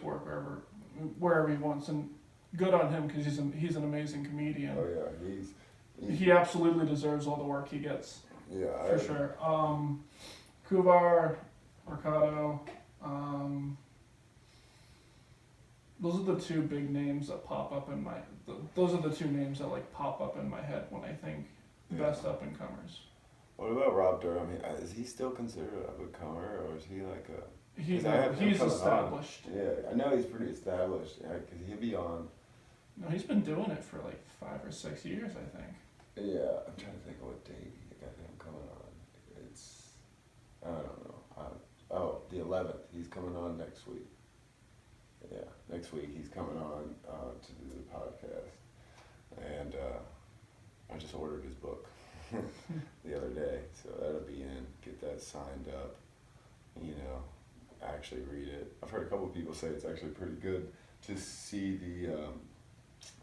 work wherever he wants, and good on him because he's an amazing comedian.
Oh yeah,
he absolutely deserves all the work he gets.
Yeah,
for sure. Kuvar, Mercado, those are the two big names that pop up in my. Those are the two names that like pop up in my head when I think best up-and-comers.
What about Rob Durham? Is he still considered an up-and-comer, or is he like a?
He's established.
On. Yeah, I know he's pretty established. Because he'll be on.
No, he's been doing it for like 5 or 6 years, I think.
Yeah, I'm trying to think of what date he got him coming on. I don't know. The 11th. He's coming on next week. Yeah, next week he's coming on to do the podcast, and I just ordered his book the other day, so that'll be in. Get that signed up. You know, actually read it. I've heard a couple of people say it's actually pretty good to see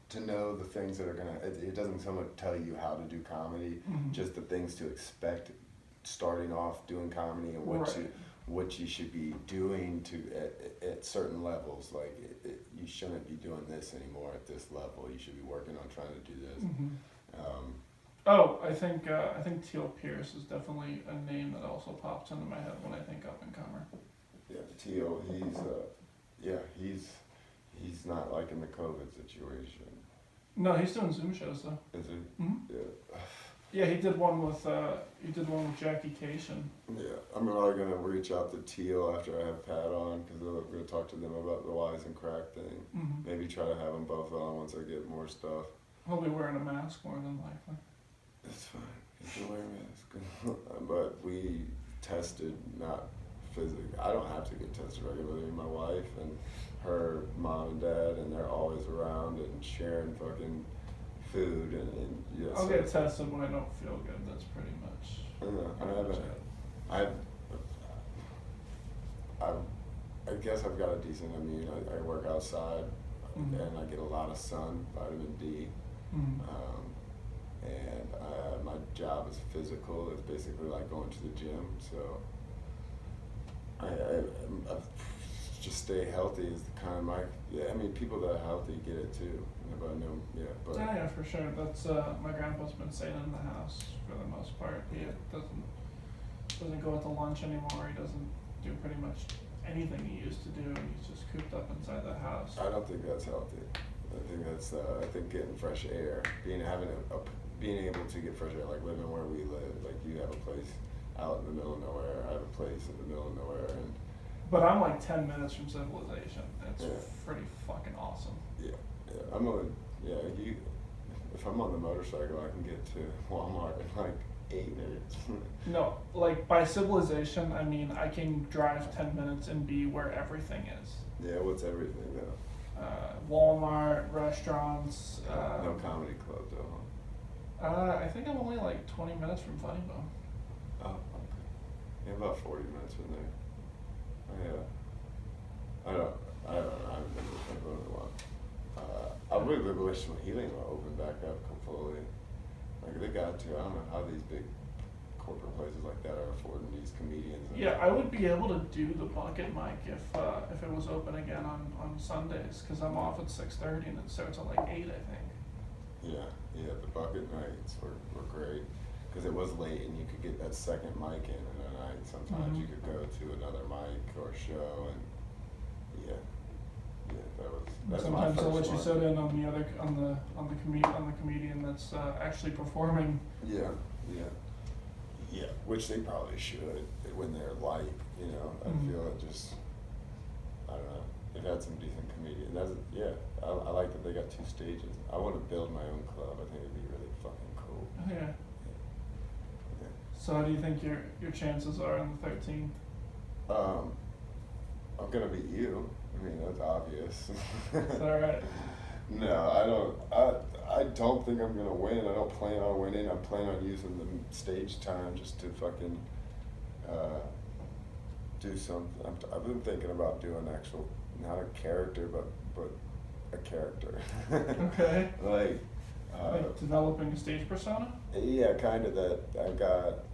to know the things that are gonna. It doesn't so much tell you how to do comedy, just the things to expect starting off doing comedy and what you should be doing at certain levels. Like you shouldn't be doing this anymore at this level. You should be working on trying to do this.
I think Teal Pierce is definitely a name that also pops into my head when I think up-and-comer.
Yeah, Teal, he's not liking the COVID situation.
No, he's doing Zoom shows though.
Is he?
Mm-hmm.
Yeah.
Yeah, he did one with Jackie Cation.
Yeah, I'm probably gonna reach out to Teal after I have Pat on, because I'm gonna talk to them about the Wise and Crack thing.
Mm-hmm.
Maybe try to have them both on once I get more stuff.
He'll be wearing a mask more than likely.
That's fine. You can wear a mask. But we tested, not physically. I don't have to get tested regularly. My wife and her mom and dad, and they're always around and sharing fucking food and yeah.
I'll get tested when I don't feel good. That's pretty much.
I guess I've got a decent immune. I work outside,
Mm-hmm.
and I get a lot of sun, vitamin D.
Mm-hmm.
And my job is physical. It's basically like going to the gym. So I just stay healthy is kind of my. Yeah, I mean, people that are healthy get it too. But no, yeah, but
Yeah, for sure. That's my grandpa's been staying in the house for the most part. He doesn't go out to lunch anymore. He doesn't do pretty much anything he used to do. He's just cooped up inside the house.
I don't think that's healthy. I think that's I think getting fresh air, being able to get fresh air, like living where we live. Like you have a place out in the middle of nowhere. I have a place in the middle of nowhere, and.
But I'm like 10 minutes from civilization. It's pretty fucking awesome.
Yeah. If I'm on the motorcycle, I can get to Walmart in like 8 minutes.
No, like by civilization, I mean I can drive 10 minutes and be where everything is.
Yeah, what's everything though?
Walmart, restaurants.
No comedy club though.
I think I'm only like 20 minutes from Funny Bone.
Oh, okay. Yeah, about 40 minutes from there. Oh, yeah. I don't know. I haven't been to the Funny Bone in a while. I really wish Healing will open back up completely. Like they got to. I don't know how these big corporate places like that are affording these comedians.
Yeah, I would be able to do the bucket mic if it was open again on Sundays, because I'm off at 6:30 and it starts at like 8, I think.
Yeah, the bucket nights were great. because it was late and you could get that second mic in the night. Sometimes you could go to another mic or show, and yeah, that's my
Sometimes
first
they'll let you
one.
sit in on the comedian that's actually performing.
Yeah, which they probably should when they're light. I feel it just. I don't know. They've had some decent comedians. I like that they got 2 stages. I want to build my own club. I think it'd be really fucking cool.
Oh, yeah.
Yeah.
So how do you think your chances are on the 13th?
I'm gonna beat you. I mean, that's obvious.
Is that right?
No, I don't think I'm gonna win. I don't plan on winning. I'm planning on using the stage time just to fucking do something. I've been thinking about doing actual, not a character, but a character.
Okay.
Like
developing a stage persona?
Yeah, kind of that. I've got.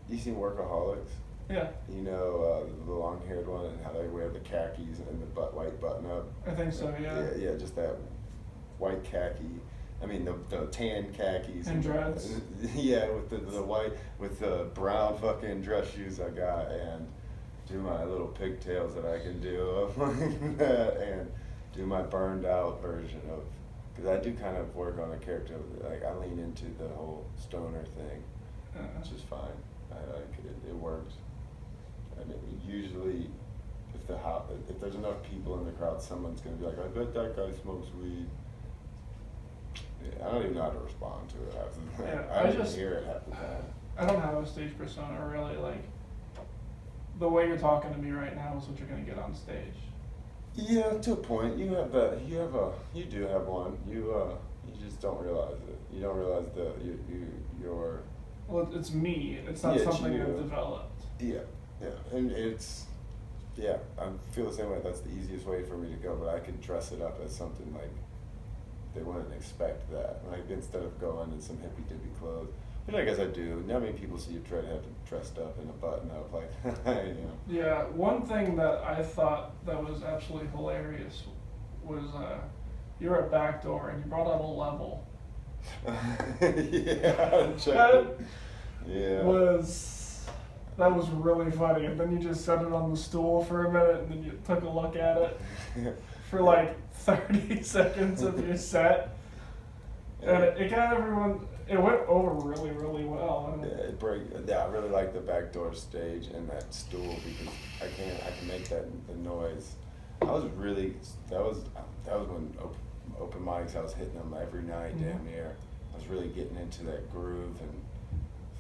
You seen Workaholics?
Yeah.
The long-haired one and how they wear the khakis and the white button-up.
I think so. Yeah.
Yeah, just that white khaki. I mean the tan khakis
And dreads.
Yeah, with the white, with the brown fucking dress shoes I got, and do my little pigtails that I can do like that, and do my burned out version of, because I do kind of work on a character, like I lean into the whole stoner thing, which is fine. I like it. It works. I mean, usually, if there's enough people in the crowd, someone's gonna be like, I bet that guy smokes weed. Yeah, I don't even know how to respond to it half the time.
Yeah,
I don't even hear it half the time.
I don't have a stage persona really. Like the way you're talking to me right now is what you're gonna get on stage.
Yeah, to a point. You do have one. You just don't realize it. You don't realize you're.
Well, it's me. It's not something I've developed.
Yeah, and I feel the same way. That's the easiest way for me to go, but I could dress it up as something like they wouldn't expect that. Like instead of going in some hippy dippy clothes, which I guess I do. Not many people see you try to have dressed up in a button up, like
Yeah, one thing that I thought that was absolutely hilarious was you were at Backdoor and you brought out a level.
Yeah,
That was really funny, and then you just set it on the stool for a minute, and then you took a look at it for like 30 seconds of your set, and it got everyone. It went over really, really well.
I really like the Backdoor stage and that stool because I can make the noise. That was when open mics, I was hitting them every night, damn near. I was really getting into that groove and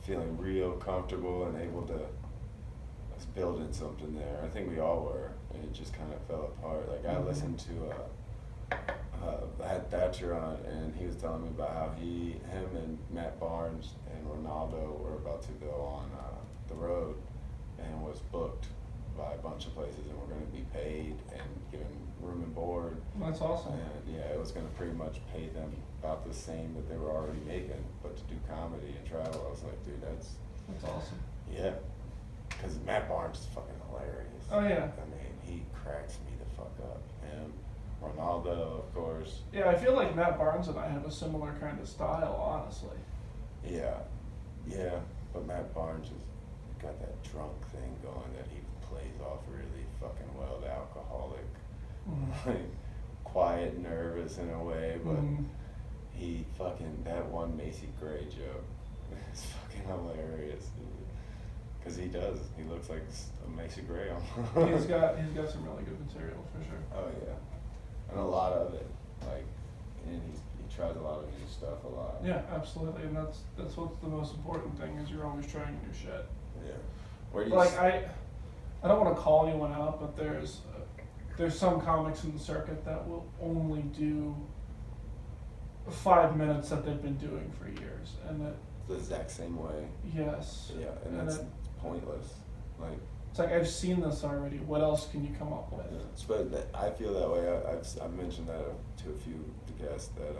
feeling real comfortable and able to. I was building something there. I think we all were, and it just kind of fell apart. Like I listened to. I had Thatcher on, and he was telling me about how him and Matt Barnes and Ronaldo were about to go on the road, and was booked by a bunch of places, and were going to be paid and given room and board.
That's awesome.
And it was going to pretty much pay them about the same that they were already making, but to do comedy and travel. I was like, dude, that's
awesome.
Yeah, because Matt Barnes is fucking hilarious.
Oh yeah.
I mean, he cracks me the fuck up. Him. Ronaldo, of course.
Yeah, I feel like Matt Barnes and I have a similar kind of style, honestly.
Yeah, but Matt Barnes has got that drunk thing going that he plays off really fucking well, the alcoholic, like quiet, nervous in a way, but he fucking, that one Macy Gray joke is fucking hilarious, dude. Because he looks like a Macy Gray almost.
He's got some really good material for sure.
Oh yeah. And a lot of it, like, and he tries a lot of new stuff a lot.
Yeah, absolutely, and that's what's the most important thing is you're always trying new shit.
Yeah. Where do you
I don't want to call anyone out, but there's some comics in the circuit that will only do 5 minutes that they've been doing for years, and that
the exact same way.
Yes.
Yeah, and that's pointless. Like.
It's like, I've seen this already. What else can you come up with?
But I feel that way. I've mentioned that to a few guests that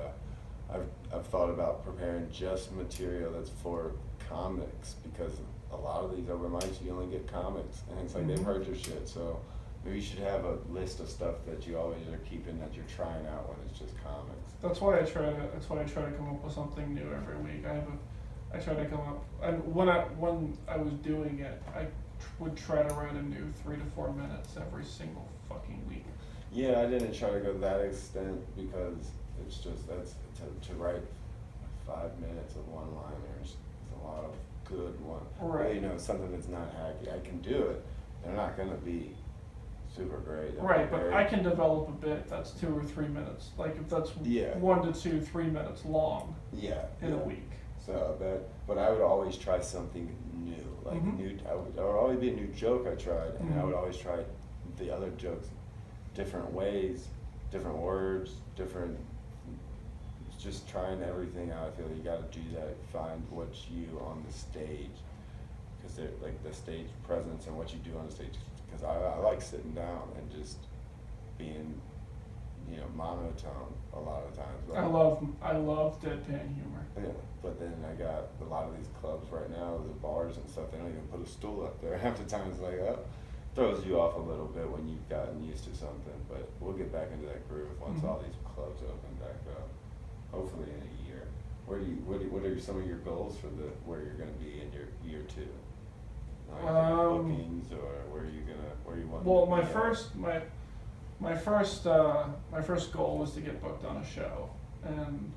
I've thought about preparing just material that's for comics, because a lot of these open mics you only get comics, and it's like they've heard your shit. So maybe you should have a list of stuff that you always are keeping that you're trying out when it's just comics.
That's why I try to come up with something new every week. I I try to come up, and when I was doing it, I would try to write a new 3 to 4 minutes every single fucking week.
Yeah, I didn't try to go that extent because it's just that's to write 5 minutes of one-liners is a lot of good one.
Right.
You know, something that's not hacky. I can do it. They're not gonna be super great.
Right, but I can develop a bit that's 2 or 3 minutes. Like if that's
Yeah.
1 to 2, 3 minutes long
Yeah.
in a week.
So but I would always try something new, like
Mhm.
new. I would always be a new joke I tried, and I would
Mhm.
always try the other jokes, different ways, different words, different. Just trying everything out. I feel like you got to do that. Find what's you on the stage, because they're like the stage presence and what you do on the stage. Because I like sitting down and just being, monotone a lot of times. Like,
I love deadpan humor.
yeah, but then I got a lot of these clubs right now, the bars and stuff, they don't even put a stool up there. Half the time it's like, oh, throws you off a little bit when you've gotten used to something. But we'll get back into that groove once
Mhm.
all these clubs open back up. Hopefully in a year. What are some of your goals for where you're gonna be in your year two? Like bookings, or where you want?
Well,
to
my
be at?
first goal was to get booked on a show, and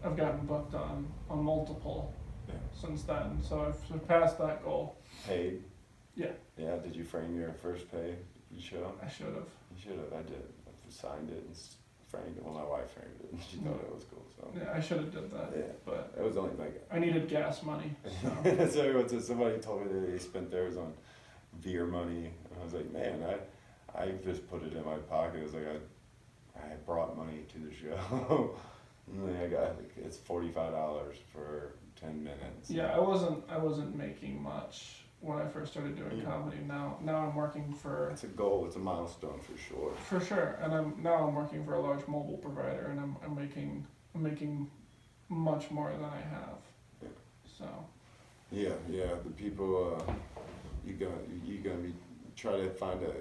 I've gotten booked on multiple
Yeah.
since then. So I've surpassed that goal.
Paid.
Yeah,
Yeah. Did you frame your first pay show?
I should have.
You should have. I did. I signed it and framed it. Well, my wife framed it, and she thought it was cool. So.
Yeah, I should have did that.
Yeah.
But
It was only like.
I needed gas money.
So somebody told me that they spent theirs on beer money. And I was like, man, I just put it in my pocket. It was like I brought money to the show. And then I got it's $45 for 10 minutes.
Yeah, I wasn't making much when I first started doing comedy. Now I'm working for.
It's a goal. It's a milestone for sure.
For sure, and I'm working for a large mobile provider, and I'm making much more than I have.
Yeah.
So.
Yeah. The people you gonna be try to find a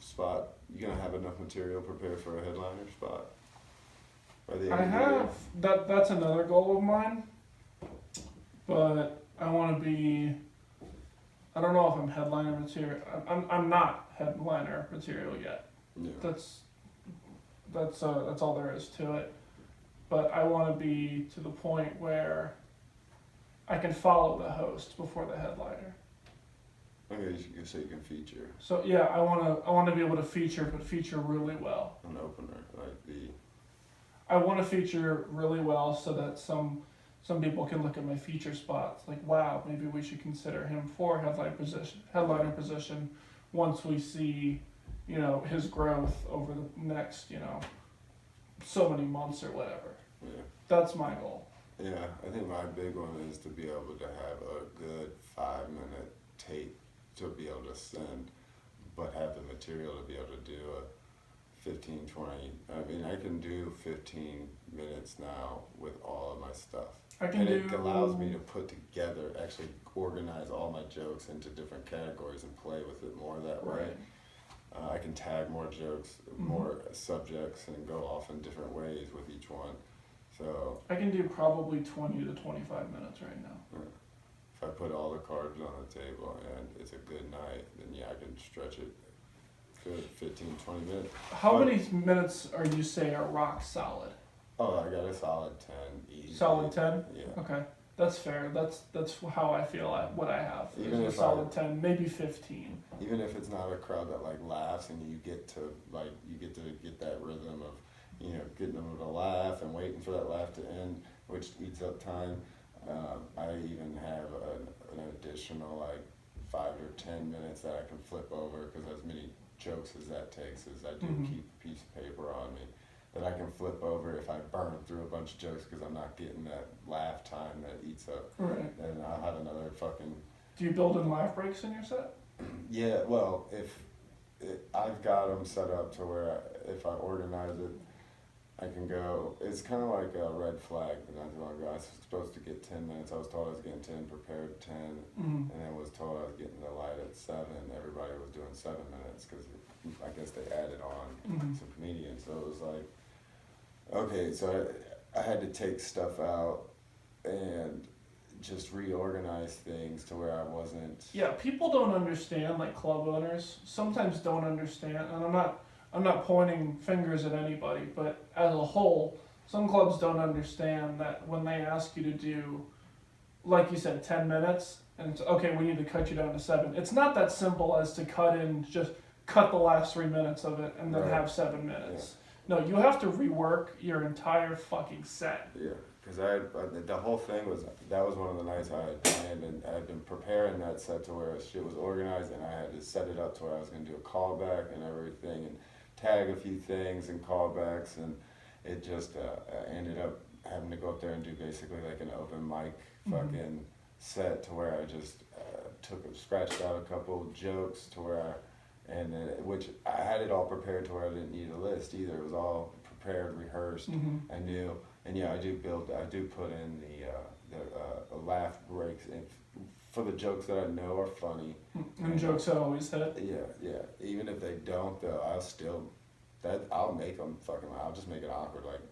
spot. You gonna have enough material prepared for a headliner spot. By the end
I
of the year?
have that's another goal of mine, but I want to be. I don't know if I'm headliner material. I'm not headliner material yet.
Yeah.
That's all there is to it. But I want to be to the point where I can follow the host before the headliner.
Okay, so you can feature
So yeah, I want to be able to feature, but feature really well.
an opener, like the.
I want to feature really well so that some people can look at my feature spots like, wow, maybe we should consider him for headliner position once we see, his growth over the next, so many months or whatever.
Yeah.
That's my goal.
Yeah, I think my big one is to be able to have a good 5-minute tape to be able to send, but have the material to be able to do a 15, 20. I mean, I can do 15 minutes now with all of my stuff. It allows me to put together, actually organize all my jokes into different categories and play with it more that way.
Right.
I can tag more jokes, more subjects, and go off in different ways with each one. So
I can do probably 20 to 25 minutes right now.
if I put all the cards on the table and it's a good night, then yeah, I can stretch it good 15, 20 minutes.
How many minutes are you say are rock solid?
Oh, I got a solid 10 easy.
Solid 10?
Yeah.
Okay. That's fair. That's how I feel what I have.
Even
is
if
a solid 10, maybe 15.
Even if it's not a crowd that like laughs and you get to get that rhythm of, getting them to laugh and waiting for that laugh to end, which eats up time. I even have an additional like 5 or 10 minutes that I can flip over, because as many jokes as that takes is I do keep a piece of paper on me that I can flip over if I burn through a bunch of jokes because I'm not getting that laugh time that eats up.
Right.
Then I'll have another fucking.
Do you build in laugh breaks in your set?
Yeah, well, I've got them set up to where if I organize it, I can go. It's kind of like a red flag. Not too long ago, I was supposed to get 10 minutes. I was told I was getting 10, prepared 10, and then was told I was getting the light at 7. Everybody was doing 7 minutes because I guess they added on some comedians. So it was like, okay, so I had to take stuff out and just reorganize things to where I wasn't.
Yeah, people don't understand, like club owners sometimes don't understand, and I'm not pointing fingers at anybody, but as a whole, some clubs don't understand that when they ask you to do, like you said, 10 minutes, and it's okay, we need to cut you down to 7. It's not that simple as to just cut the last 3 minutes of it and then
Right.
have 7 minutes. No, you have to rework your entire fucking set.
Yeah, because the whole thing was, that was one of the nights I had planned, and I had been preparing that set to where shit was organized, and I had to set it up to where I was going to do a callback and everything, and tag a few things and callbacks, and it just I ended up having to go up there and do basically like an open mic fucking set to where I just scratched out a couple jokes to where which I had it all prepared to where I didn't need a list either. It was all prepared, rehearsed. I knew, and yeah, I do put in the laugh breaks and for the jokes that I know are funny.
And jokes that always hit.
Yeah. Even if they don't, though, I'll make them fucking. I'll just make it awkward. Like,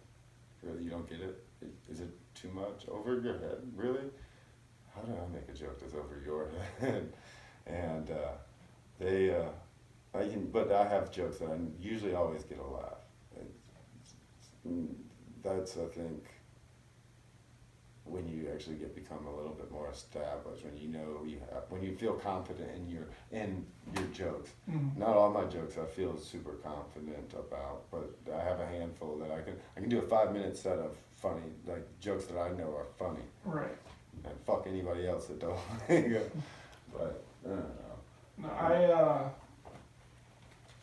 really, you don't get it? Is it too much over your head? Really? How do I make a joke that's over your head? And but I have jokes that I usually always get a laugh. That's, I think, when you actually become a little bit more established, when you know when you feel confident in your jokes. Not all my jokes I feel super confident about, but I have a handful that I can do a 5-minute set of funny, like jokes that I know are funny.
Right.
And fuck anybody else that don't. But I don't know.
No,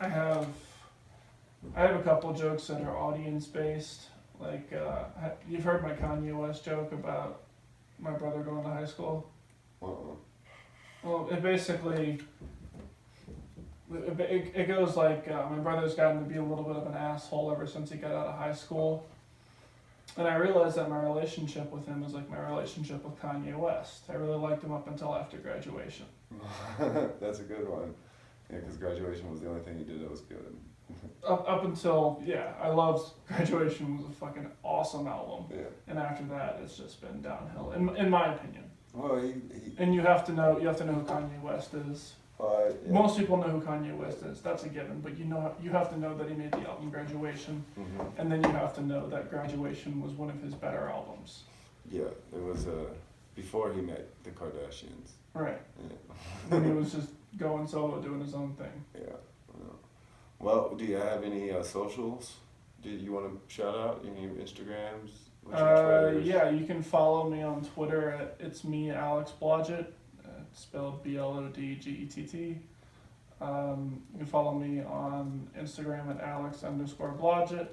I have a couple jokes that are audience based. Like, you've heard my Kanye West joke about my brother going to high school? Well, it basically, it goes like, my brother's gotten to be a little bit of an asshole ever since he got out of high school. And I realized that my relationship with him is like my relationship with Kanye West. I really liked him up until after graduation.
That's a good one. Yeah, because graduation was the only thing he did that was good.
Up until, I loved Graduation. Was a fucking awesome album.
Yeah.
And after that, it's just been downhill, in my opinion.
Well,
And you have to know who Kanye West is.
Yeah.
Most people know who Kanye West is. That's a given. But you have to know that he made the album Graduation, and then you have to know that Graduation was one of his better albums.
Yeah, it was before he met the Kardashians.
Right.
Yeah.
When he was just going solo, doing his own thing.
Yeah. Well, do you have any socials? Do you want to shout out any Instagrams?
Yeah, you can follow me on Twitter at it's me Alex Blodgett. It's spelled Blodgett. You can follow me on Instagram at Alex_Blodgett,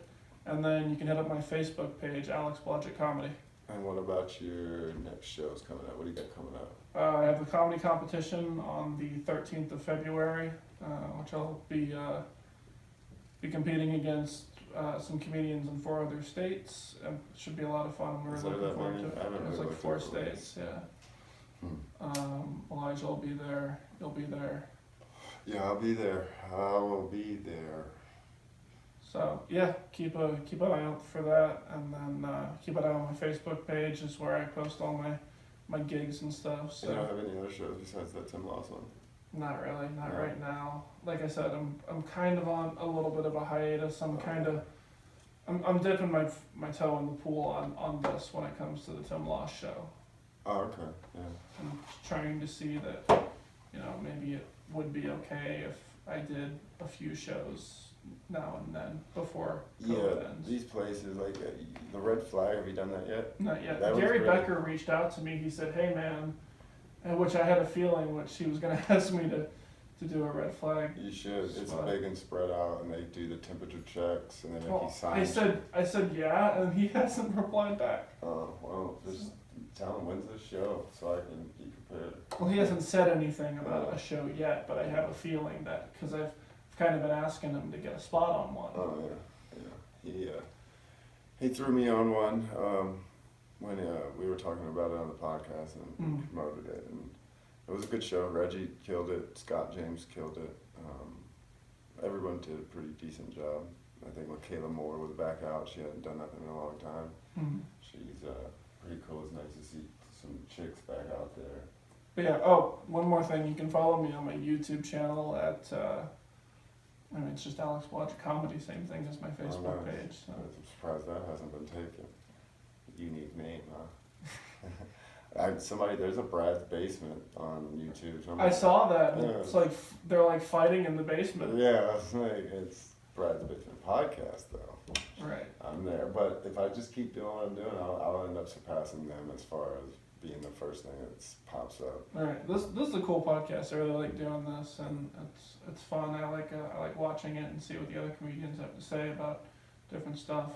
and then you can hit up my Facebook page, Alex Blodgett Comedy.
And what about your next shows coming up? What do you got coming up?
I have the comedy competition on the 13th of February, which I'll be competing against some comedians in 4 other states. It should be a lot of fun. We're really looking forward to it. It's like 4 states, yeah. Elijah will be there. You'll be there.
Yeah, I'll be there. I will be there.
So yeah, keep an eye out for that, and then keep an eye on my Facebook page. Is where I post all my gigs and stuff. So
You don't have any other shows besides that Tim Loss one?
not really, not right now. Like I said, I'm kind of on a little bit of a hiatus. I'm dipping my toe in the pool on this when it comes to the Tim Loss show.
Oh, okay. Yeah.
I'm trying to see that, maybe it would be okay if I did a few shows now and then before COVID ends.
These places like the Red Flag. Have you done that yet?
Not yet.
That was
Gary
great.
Becker reached out to me. He said, "Hey man," which I had a feeling which he was going to ask me to do a Red Flag.
You should. It's
spot.
big and spread out, and they do the temperature checks, and then if
Well,
he signs.
I said yeah, and he hasn't replied back.
Oh well, just tell him when's the show so I can be prepared.
Well, he hasn't said anything about a show yet, but I have a feeling that because I've kind of been asking him to get a spot on one.
Oh yeah. He threw me on one when we were talking about it on the podcast and promoted it, and it was a good show. Reggie killed it. Scott James killed it. Everyone did a pretty decent job. I think when Kayla Moore was back out, she hadn't done nothing in a long time. She's pretty cool. It's nice to some chicks back out there.
But yeah, oh, one more thing. You can follow me on my YouTube channel at, it's just Alex Blodgett Comedy, same thing as my Facebook page. So.
I'm surprised that hasn't been taken. Unique name, huh? There's a Brad's Basement on YouTube.
I saw that.
Yeah.
It's like, they're like fighting in the basement.
Yeah, it's Brad's Basement podcast, though.
Right.
I'm there, but if I just keep doing what I'm doing, I'll end up surpassing them as far as being the first thing that pops up.
All right, this is a cool podcast. I really like doing this, and it's fun. I like watching it and see what the other comedians have to say about different stuff.